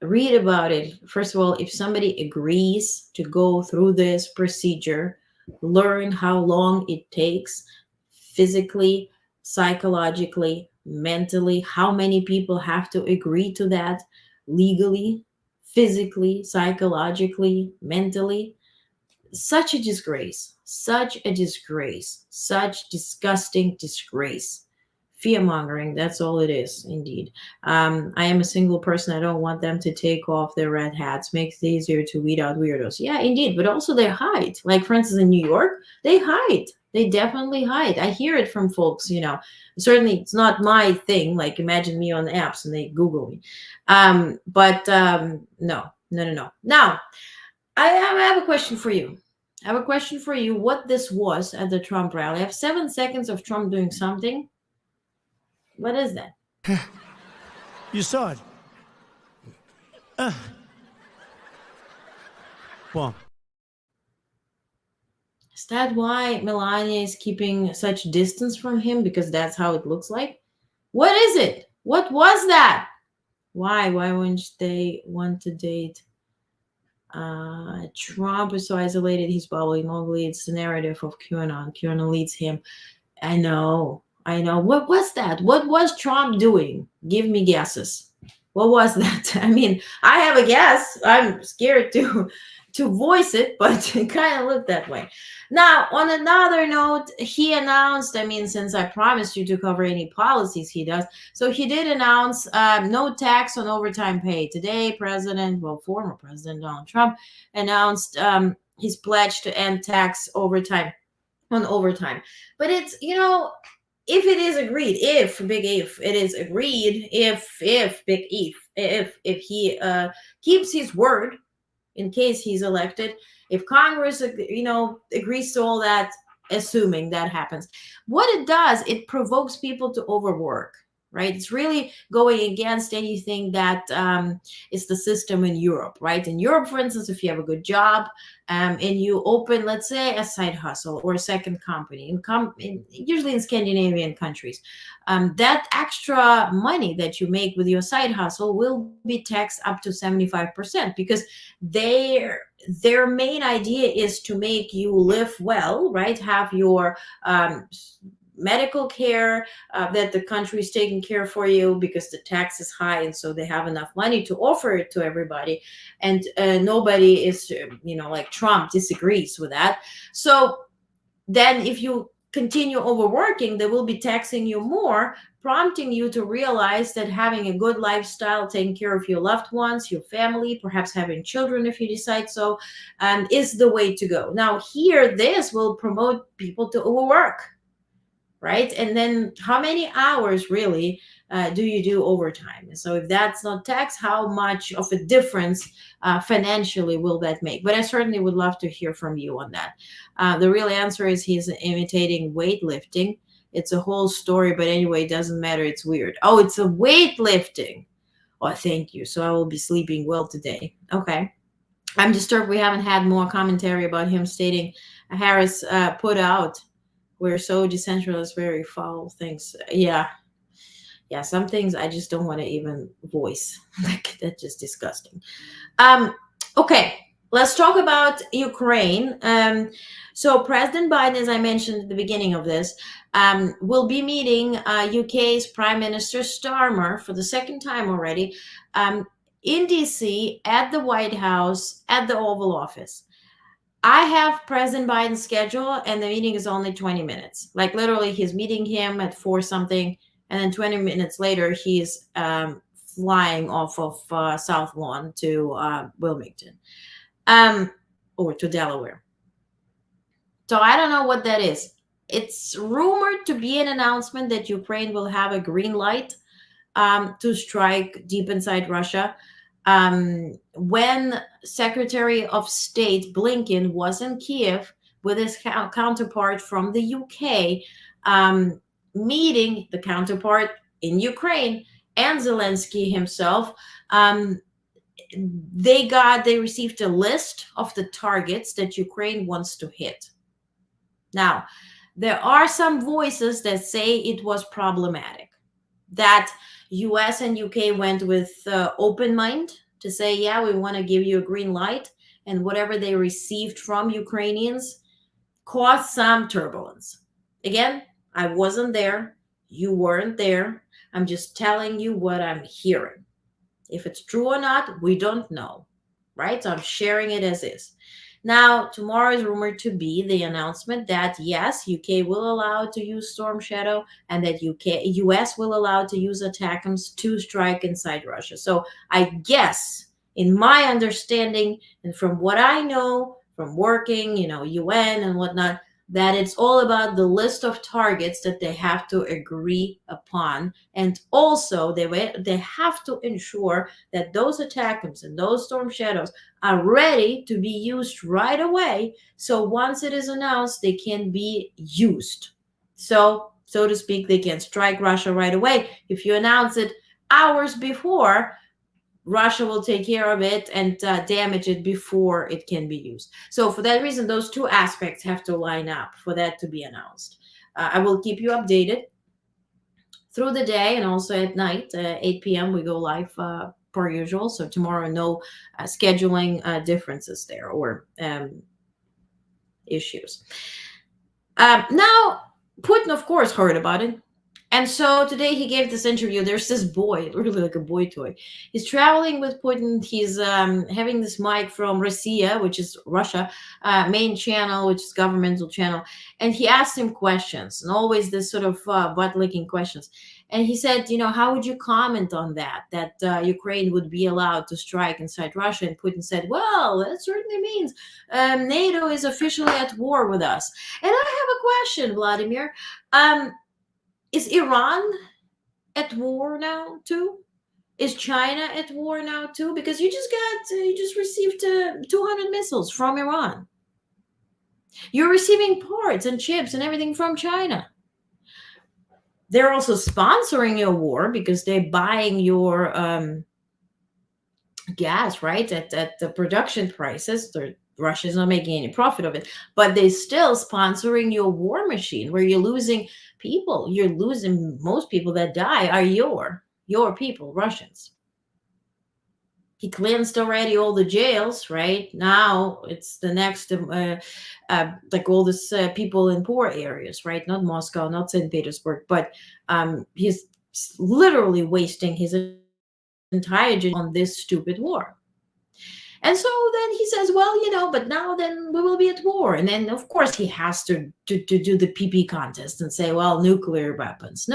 Read about it. First of all, if somebody agrees to go through this procedure, learn how long it takes physically, psychologically, mentally, how many people have to agree to that legally, physically, psychologically, mentally. Such a disgrace, such disgusting disgrace. Fear-mongering, that's all it is, indeed. I am a single person. I don't want them to take off their red hats. Makes it easier to weed out weirdos. Yeah, indeed, but also they hide. Like, for instance, in New York, they hide. They definitely hide. I hear it from folks, you know. Certainly, it's not my thing. Like, imagine me on the apps and they Google me. No. Now, I have a question for you. What this was at the Trump rally. I have 7 seconds of Trump doing something. What is that?
You saw it. Well,
Is that why Melania is keeping such distance from him? Because that's how it looks like? What is it? What was that? Why? Why wouldn't they want to date? Trump is so isolated, he's bubbly, mowgli. It's the narrative of QAnon. QAnon leads him. I know. What was that? What was Trump doing? Give me guesses. What was that? I mean, I have a guess. I'm scared to voice it, but it kind of looked that way. Now, on another note, he announced, I mean, since I promised you to cover any policies he does, so he did announce no tax on overtime pay. Today, former President Donald Trump announced his pledge to end tax on overtime. But it's, you know, if it is agreed, if he keeps his word, in case he's elected, if Congress, you know, agrees to all that, assuming that happens, what it does, it provokes people to overwork, right? It's really going against anything that is the system in Europe, right? In Europe, for instance, if you have a good job and you open, let's say, a side hustle or a second company, usually in Scandinavian countries, that extra money that you make with your side hustle will be taxed up to 75%, because their main idea is to make you live well, right? Have your medical care, that the country is taking care for you because the tax is high, and so they have enough money to offer it to everybody, and nobody is, like Trump disagrees with that. So then if you continue overworking, they will be taxing you more, prompting you to realize that having a good lifestyle, taking care of your loved ones, your family, perhaps having children if you decide so, is the way to go. Now, here, this will promote people to overwork, right? And then how many hours really do you do overtime? And so if that's not tax, how much of a difference financially will that make? But I certainly would love to hear from you on that. The real answer is he's imitating weightlifting. It's a whole story, but anyway, it doesn't matter. It's weird. Oh, it's a weightlifting. Oh, thank you. So I will be sleeping well today. Okay. I'm disturbed we haven't had more commentary about him stating Harris put out, we're so decentralized, very foul things. Yeah, some things I just don't want to even voice. Like, that's just disgusting. Okay, let's talk about Ukraine. So President Biden, as I mentioned at the beginning of this, will be meeting UK's Prime Minister Starmer for the second time already in DC, at the White House, at the Oval Office. I have President Biden's schedule, and the meeting is only 20 minutes. Like, literally, he's meeting him at 4 something, and then 20 minutes later, he's flying off of South Lawn to Wilmington, or to Delaware. So I don't know what that is. It's rumored to be an announcement that Ukraine will have a green light to strike deep inside Russia. When Secretary of State Blinken was in Kiev with his counterpart from the UK, meeting the counterpart in Ukraine and Zelensky himself, they received a list of the targets that Ukraine wants to hit. Now, there are some voices that say it was problematic, that US and UK went with open mind to say, yeah, we want to give you a green light, and whatever they received from Ukrainians caused some turbulence. Again, I wasn't there. You weren't there. I'm just telling you what I'm hearing. If it's true or not, we don't know, right? So I'm sharing it as is. Now, tomorrow is rumored to be the announcement that, yes, UK will allow to use Storm Shadow, and that US will allow to use ATACMS to strike inside Russia. So I guess, in my understanding, and from what I know from working, UN and whatnot, that it's all about the list of targets that they have to agree upon. And also they have to ensure that those ATACMS and those Storm Shadows are ready to be used right away. So once it is announced, they can be used. So to speak, they can strike Russia right away. If you announce it hours before, Russia will take care of it and damage it before it can be used. So for that reason, those two aspects have to line up for that to be announced. I will keep you updated through the day, and also at night, 8 p.m. we go live per usual. So tomorrow, no scheduling differences there or issues. Now, Putin, of course, heard about it. And so today he gave this interview. There's this boy, really like a boy toy. He's traveling with Putin. He's having this mic from Russia, which is Russia, main channel, which is governmental channel. And he asked him questions, and always this sort of butt-licking questions. And he said, how would you comment on that Ukraine would be allowed to strike inside Russia? And Putin said, well, that certainly means NATO is officially at war with us. And I have a question, Vladimir. Is Iran at war now too? Is China at war now too? Because you just received 200 missiles from Iran. You're receiving parts and chips and everything from China. They're also sponsoring your war because they're buying your gas, right, at the production prices. Russia's not making any profit of it, but they're still sponsoring your war machine, where you're losing people. You're losing most people that die are your people, Russians. He cleansed already all the jails, right? Now it's the next, like all this people in poor areas, right? Not Moscow, not St. Petersburg, but he's literally wasting his entire on this stupid war. And so then he says, well, but now then we will be at war. And then, of course, he has to do the PP contest and say, well, nuclear weapons.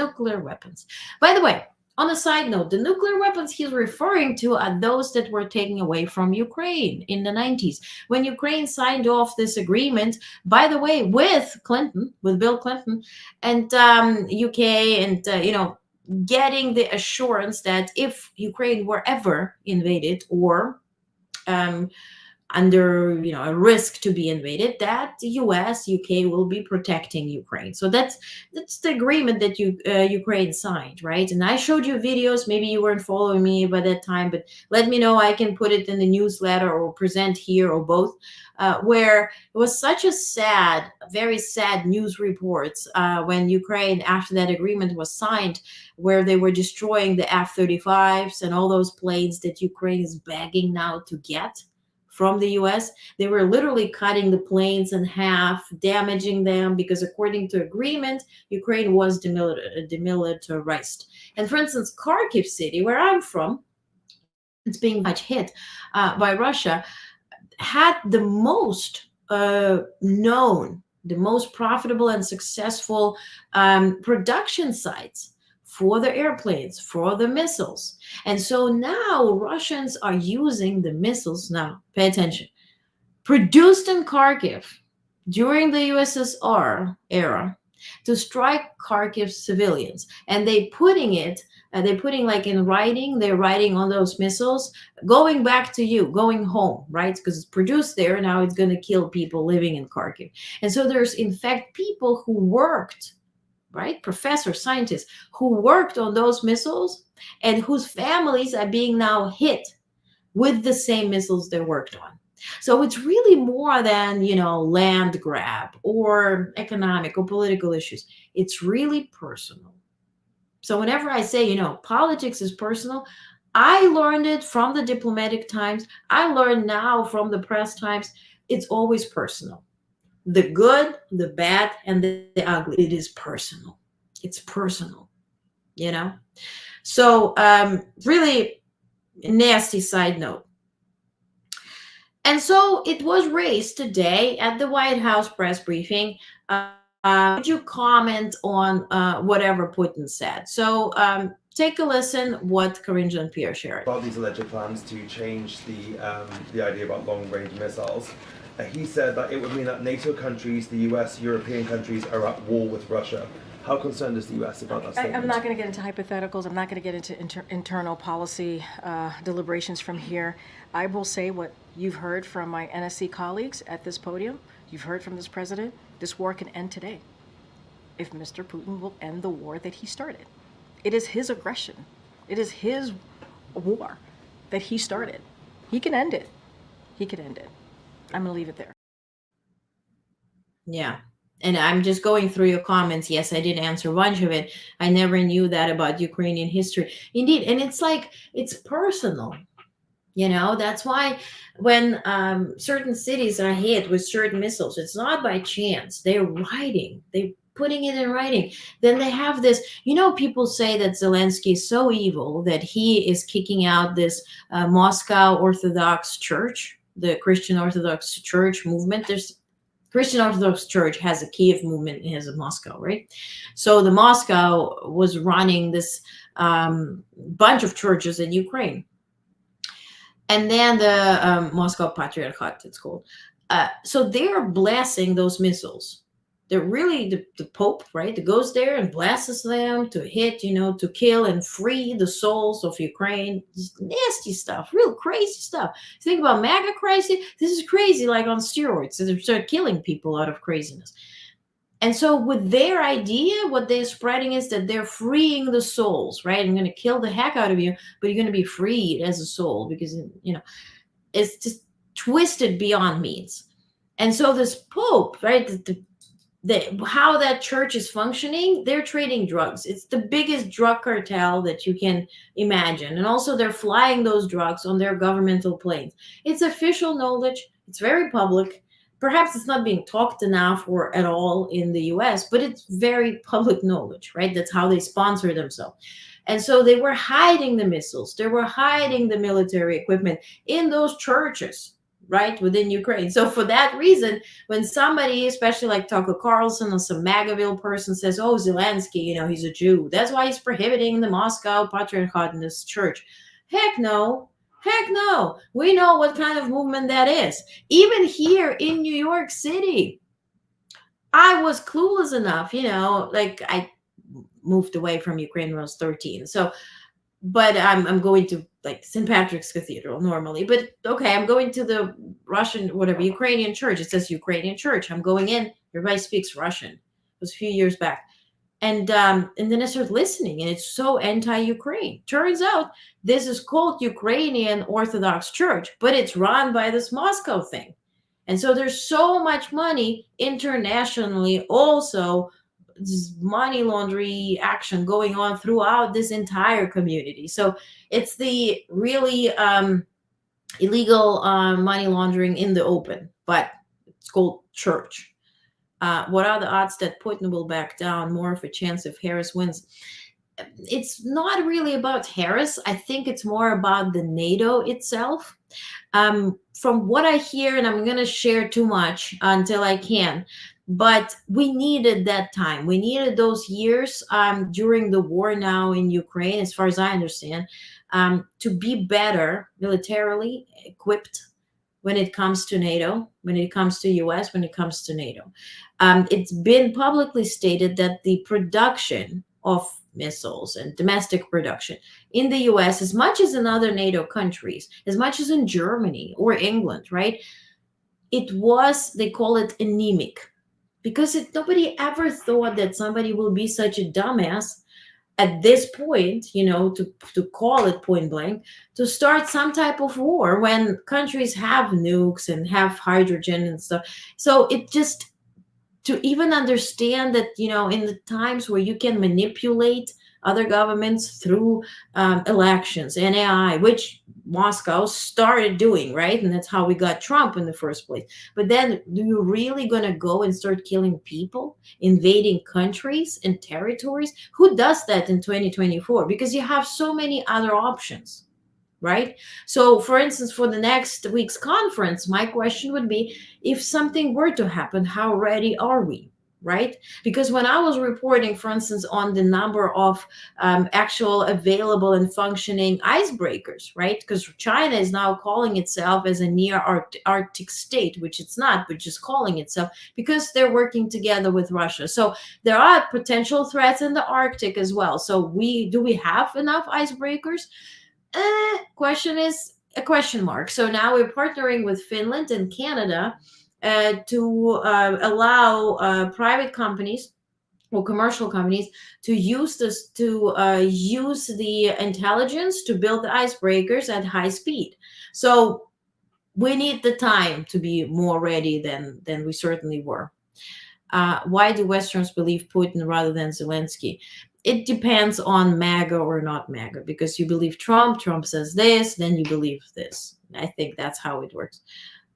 By the way, on a side note, the nuclear weapons he's referring to are those that were taken away from Ukraine in the 90s. When Ukraine signed off this agreement, by the way, with Bill Clinton, and UK, and, getting the assurance that if Ukraine were ever invaded or under a risk to be invaded, that the US, UK will be protecting Ukraine. So that's the agreement that Ukraine signed, right? And I showed you videos. Maybe you weren't following me by that time, but let me know. I can put it in the newsletter or present here or both, where it was such a very sad news reports when Ukraine, after that agreement was signed, where they were destroying the F-35s and all those planes that Ukraine is begging now to get from the US. They were literally cutting the planes in half, damaging them, because according to agreement, Ukraine was demilitarized. And for instance, Kharkiv city, where I'm from, it's being much hit by Russia, had the most known, the most profitable and successful production sites for the airplanes, for the missiles. And so now Russians are using the missiles now, pay attention, produced in Kharkiv during the USSR era to strike Kharkiv civilians. And they're putting like in writing, they're writing on those missiles, going back to you, going home, right? Because it's produced there, now it's going to kill people living in Kharkiv. And so there's in fact people who worked, right? Professors, scientists who worked on those missiles and whose families are being now hit with the same missiles they worked on. So it's really more than, land grab or economic or political issues. It's really personal. So whenever I say, politics is personal, I learned it from the diplomatic times. I learned now from the press times. It's always personal. The good, the bad, and the ugly. It is personal. It's personal, So really nasty side note. And so it was raised today at the White House press briefing. Would you comment on whatever Putin said? So take a listen what Corinne Jean-Pierre shared.
About these alleged plans to change the idea about long-range missiles. He said that it would mean that NATO countries, the US, European countries are at war with Russia. How concerned is the US about that statement?
I'm not going to get into hypotheticals. I'm not going to get into internal policy deliberations from here. I will say what you've heard from my NSC colleagues at this podium. You've heard from this president. This war can end today if Mr. Putin will end the war that he started. It is his aggression. It is his war that he started. He can end it. He can end it. I'm going to leave it there.
Yeah. And I'm just going through your comments. Yes, I did answer a bunch of it. I never knew that about Ukrainian history. Indeed. And it's like, it's personal. That's why when certain cities are hit with certain missiles, it's not by chance. They're putting it in writing. Then they have this, people say that Zelensky is so evil that he is kicking out this Moscow Orthodox Church, the Christian Orthodox Church movement. There's Christian Orthodox Church has a Kiev movement, it has a Moscow, right? So the Moscow was running this bunch of churches in Ukraine. And then the Moscow Patriarchate, it's called. So they're blessing those missiles. They're really the Pope, right? That goes there and blesses them to hit, to kill and free the souls of Ukraine. This nasty stuff, real crazy stuff. Think about MAGA crazy. This is crazy, like on steroids. So they start killing people out of craziness. And so with their idea, what they're spreading is that they're freeing the souls, right? I'm going to kill the heck out of you, but you're going to be freed as a soul because, it's just twisted beyond means. And so this Pope, right, the how that church is functioning, they're trading drugs. It's the biggest drug cartel that you can imagine. And also they're flying those drugs on their governmental planes. It's official knowledge. It's very public. Perhaps it's not being talked enough or at all in the US, but it's very public knowledge, right? That's how they sponsor themselves. And so they were hiding the missiles. They were hiding the military equipment in those churches, right, within Ukraine. So for that reason, when somebody, especially like Tucker Carlson or some MAGAville person says, oh, Zelensky, he's a Jew, that's why he's prohibiting the Moscow Patriarchate in this church. Heck no. Heck no. We know what kind of movement that is. Even here in New York City, I was clueless enough, like I moved away from Ukraine when I was 13. So, but I'm going to like St. Patrick's Cathedral normally, but okay, I'm going to the Russian, whatever, Ukrainian church. It says Ukrainian church. I'm going in. Everybody speaks Russian. It was a few years back. And then I started listening, and it's so anti-Ukraine. Turns out this is called Ukrainian Orthodox Church, but it's run by this Moscow thing. And so there's so much money internationally also, this money laundering action going on throughout this entire community. So it's the really illegal money laundering in the open, but it's called church. What are the odds that Putin will back down? More of a chance if Harris wins. It's not really about Harris. I think it's more about the NATO itself. From what I hear, and I'm going to share too much until I can, but we needed that time. We needed those years during the war now in Ukraine, as far as I understand, to be better militarily equipped when it comes to NATO, when it comes to US, when it comes to NATO. It's been publicly stated that the production of missiles and domestic production in the US, as much as in other NATO countries, as much as in Germany or England, right? It was, they call it anemic, because nobody ever thought that somebody will be such a dumbass at this point, to call it point blank, to start some type of war when countries have nukes and have hydrogen and stuff. So it just, to even understand that, in the times where you can manipulate other governments through elections and AI, which Moscow started doing, right? And that's how we got Trump in the first place. But then you're really going to go and start killing people, invading countries and territories? Who does that in 2024? Because you have so many other options, right? So, for instance, for the next week's conference, my question would be, if something were to happen, how ready are we? Right? Because when I was reporting, for instance, on the number of actual available and functioning icebreakers, right? Because China is now calling itself as a near Arctic state, which it's not, but just calling itself, because they're working together with Russia. So there are potential threats in the Arctic as well. So do we have enough icebreakers? Question is a question mark. So now we're partnering with Finland and Canada to allow private companies or commercial companies to use this, to use the intelligence to build the icebreakers at high speed. So we need the time to be more ready than we certainly were. Why do Westerns believe Putin rather than Zelensky? It depends on MAGA or not MAGA, because you believe Trump says this, then you believe this. I think that's how it works.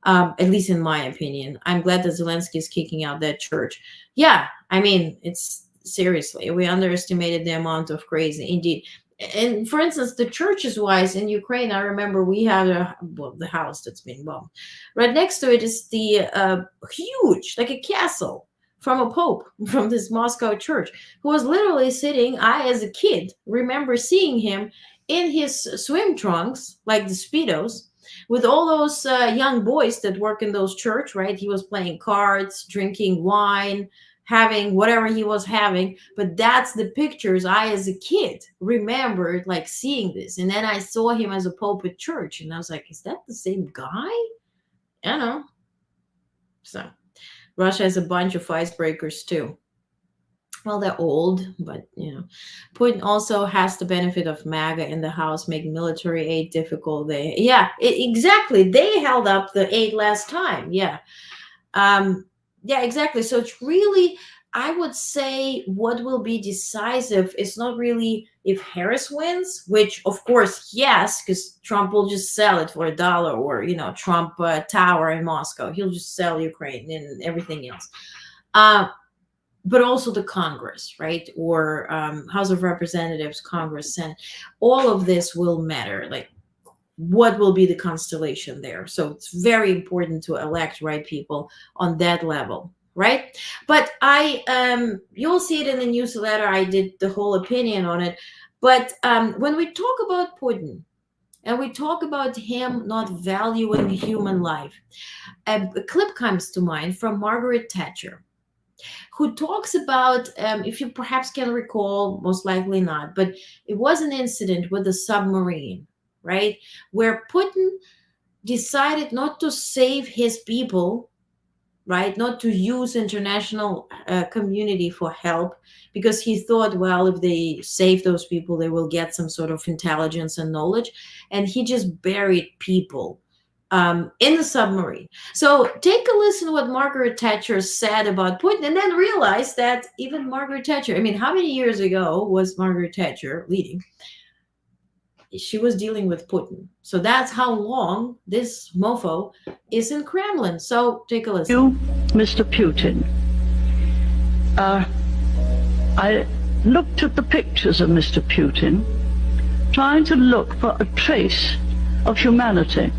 At least in my opinion. I'm glad that Zelensky is kicking out that church. Yeah, I mean, it's seriously, we underestimated the amount of crazy, indeed. And for instance, the churches wise in Ukraine, I remember we had the house that's being bombed. Right next to it is the huge, like a castle from a pope from this Moscow church, who was literally sitting, I as a kid remember seeing him in his swim trunks, like the Speedos, with all those young boys that work in those church, right? He was playing cards, drinking wine, having whatever he was having. But that's the pictures I, as a kid, remembered, like seeing this. And then I saw him as a pope at church, and I was like, is that the same guy? I don't know. So Russia has a bunch of icebreakers too. Well, they're old, but Putin also has the benefit of MAGA in the house, making military aid difficult. Exactly. They held up the aid last time. Yeah. Yeah, exactly. So it's really, I would say, what will be decisive is not really if Harris wins, which of course, yes, because Trump will just sell it for $1, or, Trump Tower in Moscow. He'll just sell Ukraine and everything else. But also the Congress, right? Or House of Representatives, Congress, Senate. All of this will matter. Like, what will be the constellation there? So it's very important to elect right people on that level, right? But you'll see it in the newsletter. I did the whole opinion on it. But when we talk about Putin and we talk about him not valuing human life, a clip comes to mind from Margaret Thatcher, who talks about, if you perhaps can recall, most likely not, but it was an incident with a submarine, right? Where Putin decided not to save his people, right? Not to use international community for help, because he thought, well, if they save those people, they will get some sort of intelligence and knowledge. And he just buried people in the submarine. So take a listen to what Margaret Thatcher said about Putin, and then realize that even Margaret Thatcher, I mean, how many years ago was Margaret Thatcher leading? She was dealing with Putin. So that's how long this mofo is in Kremlin. So take a listen.
You, Mr. Putin. I looked at the pictures of Mr. Putin, trying to look for a trace of humanity.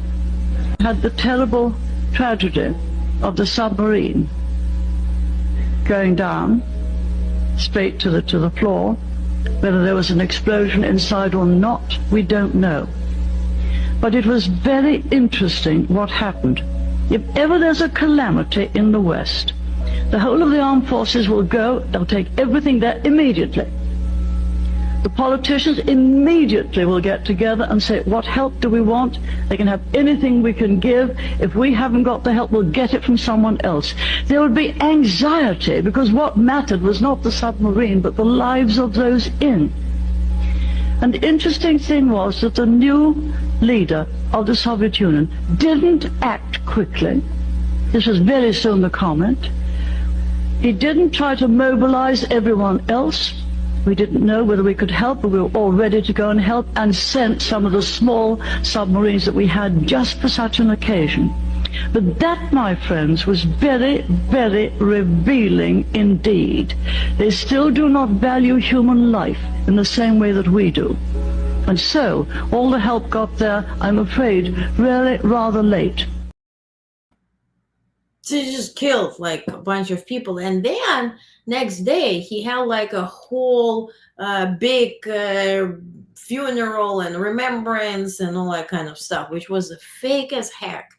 Had the terrible tragedy of the submarine going down straight to the floor. Whether there was an explosion inside or not, we don't know. But it was very interesting what happened. If ever there's a calamity in the West, the whole of the armed forces will go, they'll take everything there immediately. The politicians immediately will get together and say, what help do we want? They can have anything we can give. If we haven't got the help, we'll get it from someone else. There would be anxiety, because what mattered was not the submarine, but the lives of those in. And the interesting thing was that the new leader of the Soviet Union didn't act quickly. This was very soon the comment. He didn't try to mobilize everyone else. We didn't know whether we could help, but we were all ready to go and help, and sent some of the small submarines that we had just for such an occasion. But that, my friends, was very, very revealing indeed. They still do not value human life in the same way that we do. And so, all the help got there, I'm afraid, really rather late.
So he just killed like a bunch of people. And then next day he held like a whole big funeral and remembrance and all that kind of stuff, which was fake as heck.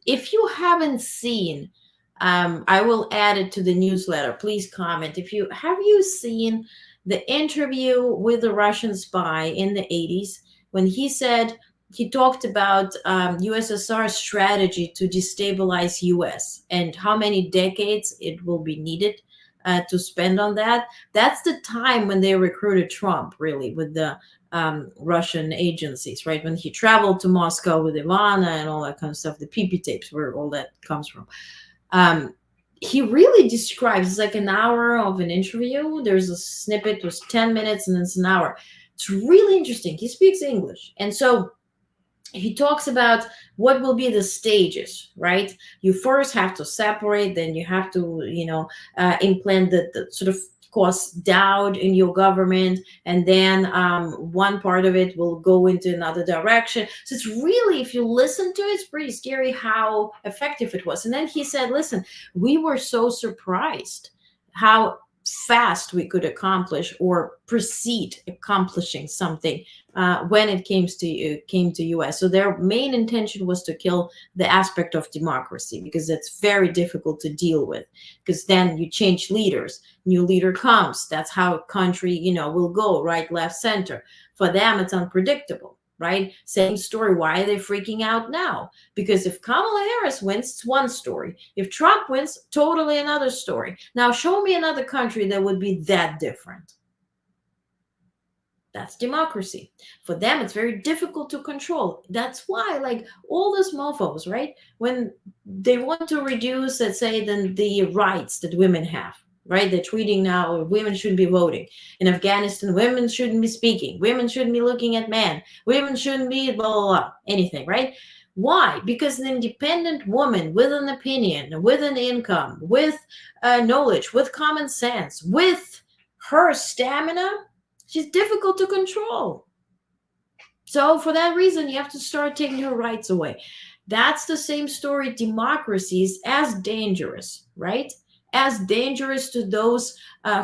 If you haven't seen, I will add it to the newsletter. Please comment. Have you seen the interview with the Russian spy in the 80s when he talked about USSR's strategy to destabilize US and how many decades it will be needed to spend on that? That's the time when they recruited Trump, really, with the Russian agencies, right? When he traveled to Moscow with Ivana and all that kind of stuff, the PP tapes, where all that comes from. He really describes, it's like an hour of an interview. There's a snippet, it was 10 minutes, and then it's an hour. It's really interesting. He speaks English. And so he talks about what will be the stages, right? You first have to separate, then you have to, implant the sort of cause doubt in your government, and then one part of it will go into another direction. So it's really, if you listen to it, it's pretty scary how effective it was. And then he said, listen, we were so surprised how fast we could accomplish or proceed accomplishing something when it came to US. So their main intention was to kill the aspect of democracy, because it's very difficult to deal with, because then you change leaders, new leader comes, that's how a country will go, right, left, center. For them, it's unpredictable, right? Same story. Why are they freaking out now? Because if Kamala Harris wins, it's one story. If Trump wins, totally another story. Now show me another country that would be that different. That's democracy. For them, it's very difficult to control. That's why, like, all those mofos, right? When they want to reduce, let's say, the rights that women have, right? They're tweeting now, women shouldn't be voting. In Afghanistan, women shouldn't be speaking. Women shouldn't be looking at men. Women shouldn't be blah, blah, blah, anything, right? Why? Because an independent woman with an opinion, with an income, with knowledge, with common sense, with her stamina, she's difficult to control. So for that reason, you have to start taking her rights away. That's the same story. Democracy is as dangerous, right? As dangerous to those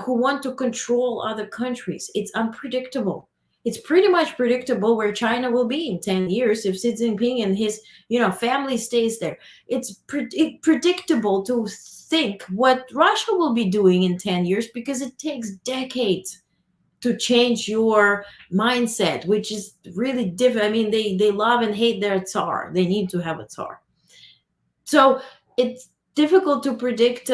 who want to control other countries. It's unpredictable. It's pretty much predictable where China will be in 10 years if Xi Jinping and his, family stays there. It's predictable to think what Russia will be doing in 10 years because it takes decades to change your mindset, which is really different. I mean, they love and hate their Tsar. They need to have a Tsar. So it's difficult to predict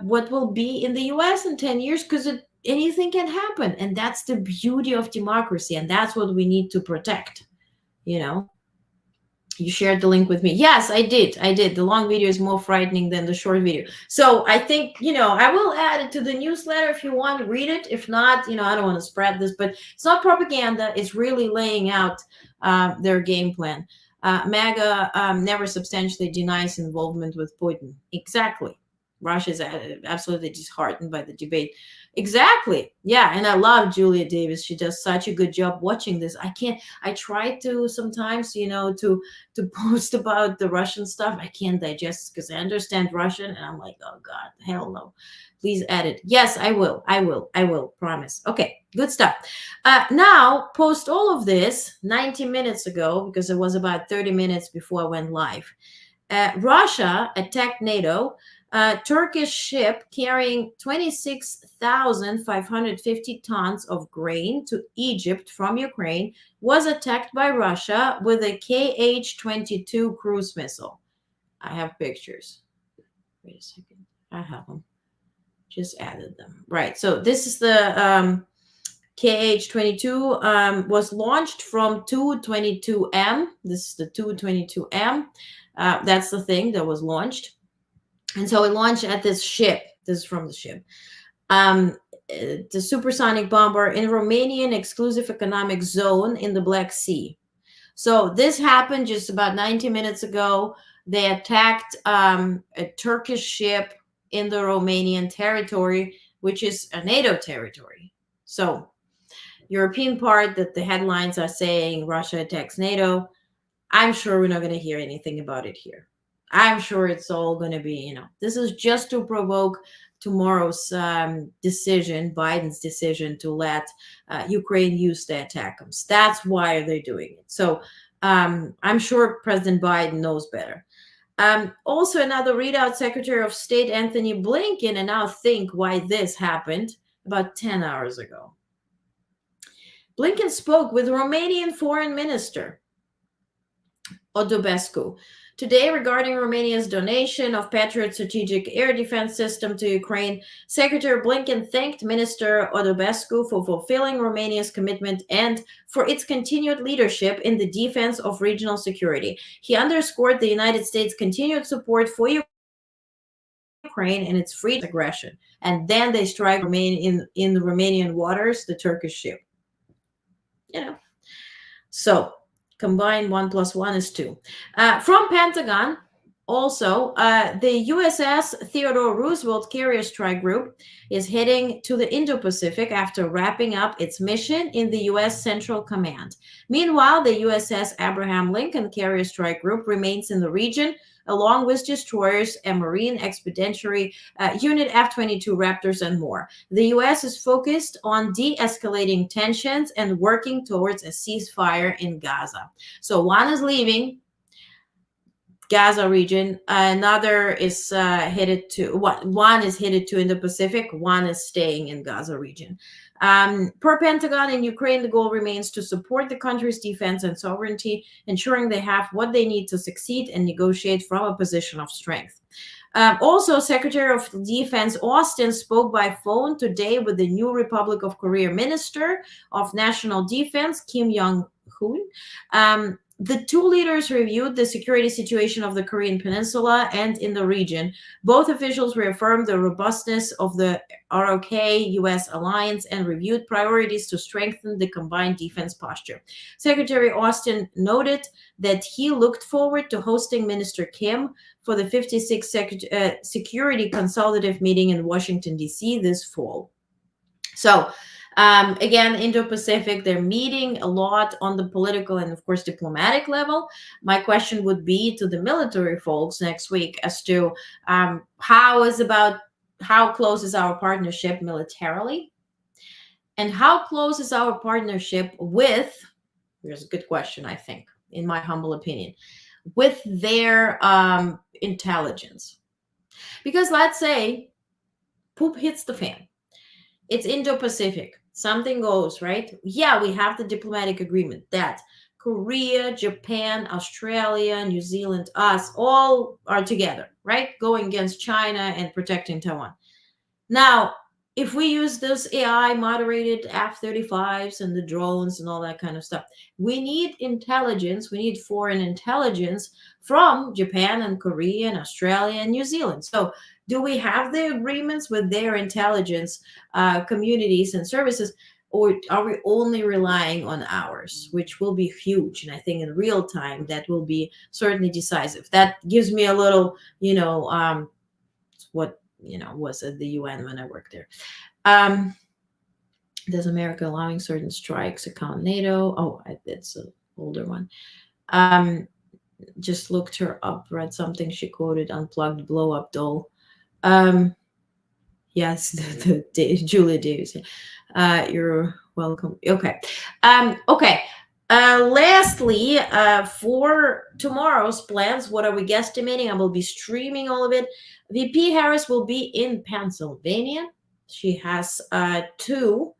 what will be in the US in 10 years because anything can happen. And that's the beauty of democracy. And that's what we need to protect. You shared the link with me. Yes, I did. The long video is more frightening than the short video. So I think, I will add it to the newsletter if you want to read it. If not, I don't want to spread this, but it's not propaganda. It's really laying out their game plan. MAGA never substantially denies involvement with Putin. Exactly. Russia is absolutely disheartened by the debate. Exactly. Yeah. And I love Julia Davis. She does such a good job watching this. I try to sometimes, to post about the Russian stuff. I can't digest because I understand Russian. And I'm like, oh God, hell no. Please edit. Yes, I will. Promise. Okay. Good stuff. Now post all of this 90 minutes ago, because it was about 30 minutes before I went live. Russia attacked NATO. Turkish ship carrying 26,550 tons of grain to Egypt from Ukraine was attacked by Russia with a KH-22 cruise missile. I have pictures. Wait a second. I have them. Just added them. Right. So this is the KH-22 was launched from Tu-22M. This is the Tu-22M. That's the thing that was launched. And so it launched at this ship. This is from the ship. The supersonic bomber in Romanian exclusive economic zone in the Black Sea. So this happened just about 90 minutes ago. They attacked a Turkish ship in the Romanian territory, which is a NATO territory. So European part that the headlines are saying Russia attacks NATO. I'm sure we're not going to hear anything about it here. I'm sure it's all going to be, this is just to provoke tomorrow's decision, Biden's decision to let Ukraine use the ATACMS. That's why they're doing it. So I'm sure President Biden knows better. Also, another readout, Secretary of State Anthony Blinken, and now think why this happened about 10 hours ago. Blinken spoke with Romanian Foreign Minister Odobescu today regarding Romania's donation of Patriot strategic air defense system to Ukraine. Secretary Blinken thanked Minister Odobescu for fulfilling Romania's commitment and for its continued leadership in the defense of regional security. He underscored the United States' continued support for Ukraine and its freedom aggression. And then they strike in the Romanian waters, the Turkish ship. So combined 1 + 1 is 2. From Pentagon, also, the USS Theodore Roosevelt Carrier Strike Group is heading to the Indo-Pacific after wrapping up its mission in the U.S. Central Command. Meanwhile, the USS Abraham Lincoln Carrier Strike Group remains in the region, along with destroyers, a Marine Expeditionary Unit F-22 Raptors, and more. The U.S. is focused on de-escalating tensions and working towards a ceasefire in Gaza. So one is leaving Gaza region, another is headed to, one is headed to in the Pacific, one is staying in Gaza region. Per Pentagon, in Ukraine, the goal remains to support the country's defense and sovereignty, ensuring they have what they need to succeed and negotiate from a position of strength. Also, Secretary of Defense Austin spoke by phone today with the new Republic of Korea Minister of National Defense, Kim Young-hoon. The two leaders reviewed the security situation of the Korean Peninsula and in the region. Both officials reaffirmed the robustness of the ROK-US alliance and reviewed priorities to strengthen the combined defense posture. Secretary Austin noted that he looked forward to hosting Minister Kim for the 56th Security Consultative Meeting in Washington, D.C. this fall. So, again, Indo-Pacific, they're meeting a lot on the political and, of course, diplomatic level. My question would be to the military folks next week as to how close is our partnership militarily, and how close is our partnership with, here's a good question, I think, in my humble opinion, with their intelligence. Because let's say poop hits the fan. It's Indo-Pacific. Something goes, right? Yeah, we have the diplomatic agreement that Korea, Japan, Australia, New Zealand, us, all are together, right? Going against China and protecting Taiwan. Now, if we use those AI moderated F-35s and the drones and all that kind of stuff, we need intelligence, we need foreign intelligence from Japan and Korea and Australia and New Zealand. So do we have the agreements with their intelligence communities and services, or are we only relying on ours, which will be huge? And I think in real time, that will be certainly decisive. That gives me a little, was at the UN when I worked there. Does America allowing certain strikes account NATO? Oh, it's an older one. Just looked her up, read something she quoted, unplugged blow up doll. Yes, the Julia Davis. You're welcome. Okay. Okay. Lastly, for tomorrow's plans, what are we guesstimating? I will be streaming all of it. VP Harris will be in Pennsylvania. She has two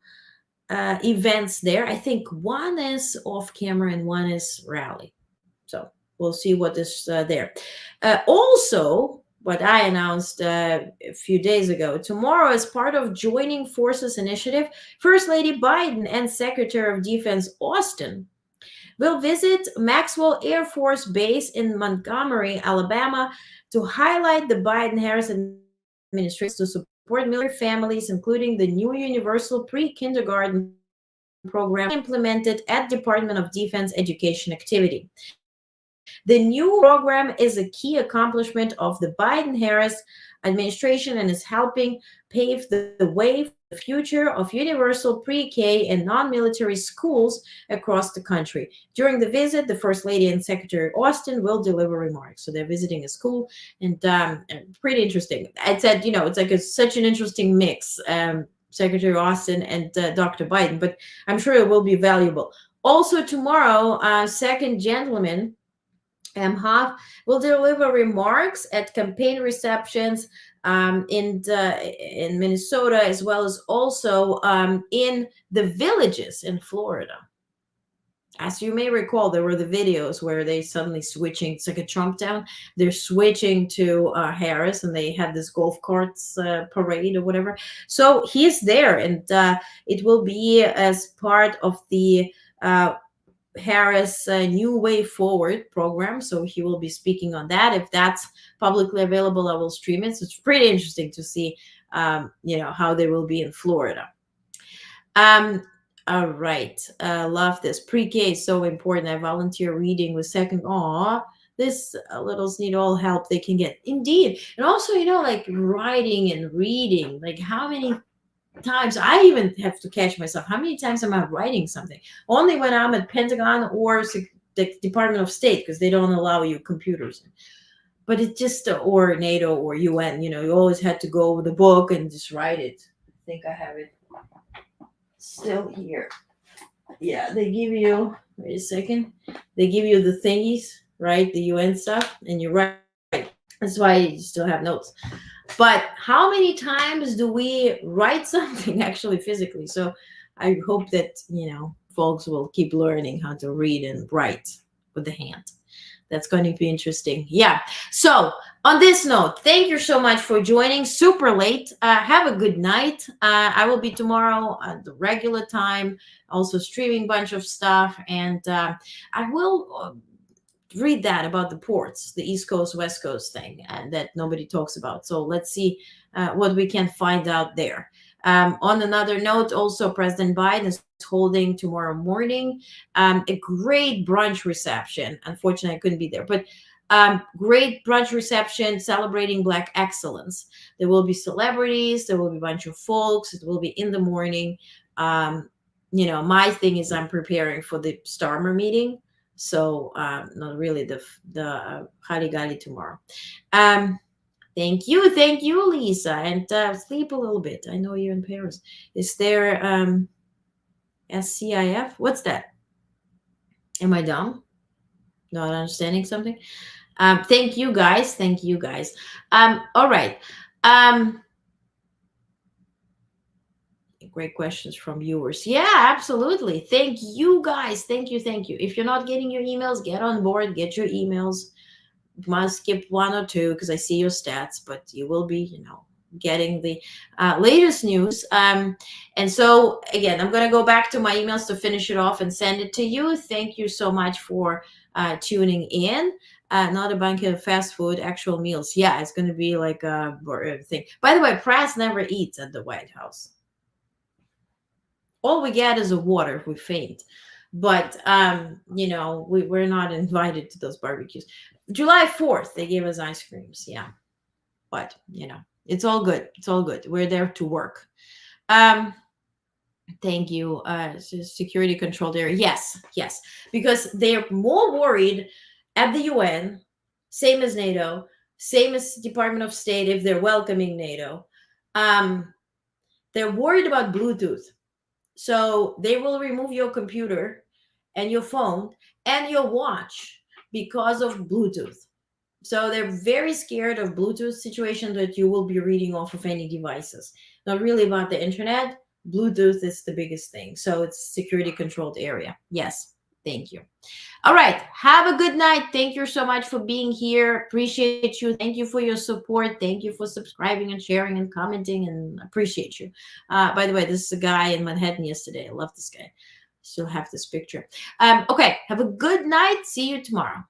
events there. I think one is off camera and one is rally. So we'll see what is there. Also, what I announced a few days ago, tomorrow, as part of Joining Forces initiative, First Lady Biden and Secretary of Defense Austin will visit Maxwell Air Force Base in Montgomery, Alabama, to highlight the Biden-Harris administration to support military families, including the new universal pre-kindergarten program implemented at Department of Defense education activity. The new program is a key accomplishment of the Biden-Harris administration and is helping pave the way for the future of universal pre-K and non-military schools across the country. During the visit, the First Lady and Secretary Austin will deliver remarks. So they're visiting a school, and pretty interesting. I said, it's like such an interesting mix, Secretary Austin and Dr. Biden, but I'm sure it will be valuable. Also tomorrow, second gentleman, Hoff, will deliver remarks at campaign receptions in Minnesota, as well as also in the villages in Florida. As you may recall, there were the videos where they suddenly switching, it's like a Trump town, they're switching to Harris, and they had this golf carts parade or whatever. So he's there, and it will be as part of the Harris New Way Forward program. So he will be speaking on that. If that's publicly available, I will stream it. So it's pretty interesting to see, how they will be in Florida. All right. Love this. Pre-K is so important. I volunteer reading with second. This littles need all help they can get. Indeed. And also, like writing and reading, like how many times I even have to catch myself. How many times am I writing something? Only when I'm at Pentagon or the Department of State, because they don't allow you computers. But it's just, or NATO or UN, you always had to go with the book and just write it. I think I have it still here. Yeah, they give you, wait a second. They give you the thingies, right? The UN stuff, and you write. That's why you still have notes. But how many times do we write something actually physically? So I hope that, folks will keep learning how to read and write with the hand. That's going to be interesting. Yeah. So On this note, thank you so much for joining. Super late. Have a good night. I will be tomorrow at the regular time, also streaming a bunch of stuff. And I will read that about the ports, the East Coast, West Coast thing that nobody talks about. So let's see what we can find out there. On another note, also President Biden is holding tomorrow morning a great brunch reception. Unfortunately, I couldn't be there, but great brunch reception celebrating Black excellence. There will be celebrities, there will be a bunch of folks. It will be in the morning. My thing is I'm preparing for the Starmer meeting. So not really the Harigali tomorrow. Thank you, Lisa, and sleep a little bit. I know you're in Paris. Is there SCIF? What's that? Am I dumb? Not understanding something? Thank you guys. All right. Great questions from viewers. Yeah, absolutely. Thank you guys. Thank you. If you're not getting your emails, get on board, get your emails. You must skip one or two because I see your stats, but you will be, getting the latest news. And so again, I'm going to go back to my emails to finish it off and send it to you. Thank you so much for tuning in. Not a bunch of fast food, actual meals. Yeah, it's going to be like a thing. By the way, press never eats at the White House. All we get is a water if we faint. But, we're not invited to those barbecues. July 4th, they gave us ice creams. Yeah. But, it's all good. We're there to work. Thank you. Security controlled area. Yes. Because they're more worried at the UN, same as NATO, same as Department of State if they're welcoming NATO. They're worried about Bluetooth. So they will remove your computer and your phone and your watch because of Bluetooth. So they're very scared of Bluetooth situation that you will be reading off of any devices. Not really about the internet. Bluetooth is the biggest thing. So it's security controlled area. Yes. Thank you. All right. Have a good night. Thank you so much for being here. Appreciate you. Thank you for your support. Thank you for subscribing and sharing and commenting, and appreciate you. By the way, this is a guy in Manhattan yesterday. I love this guy. Still have this picture. Okay. Have a good night. See you tomorrow.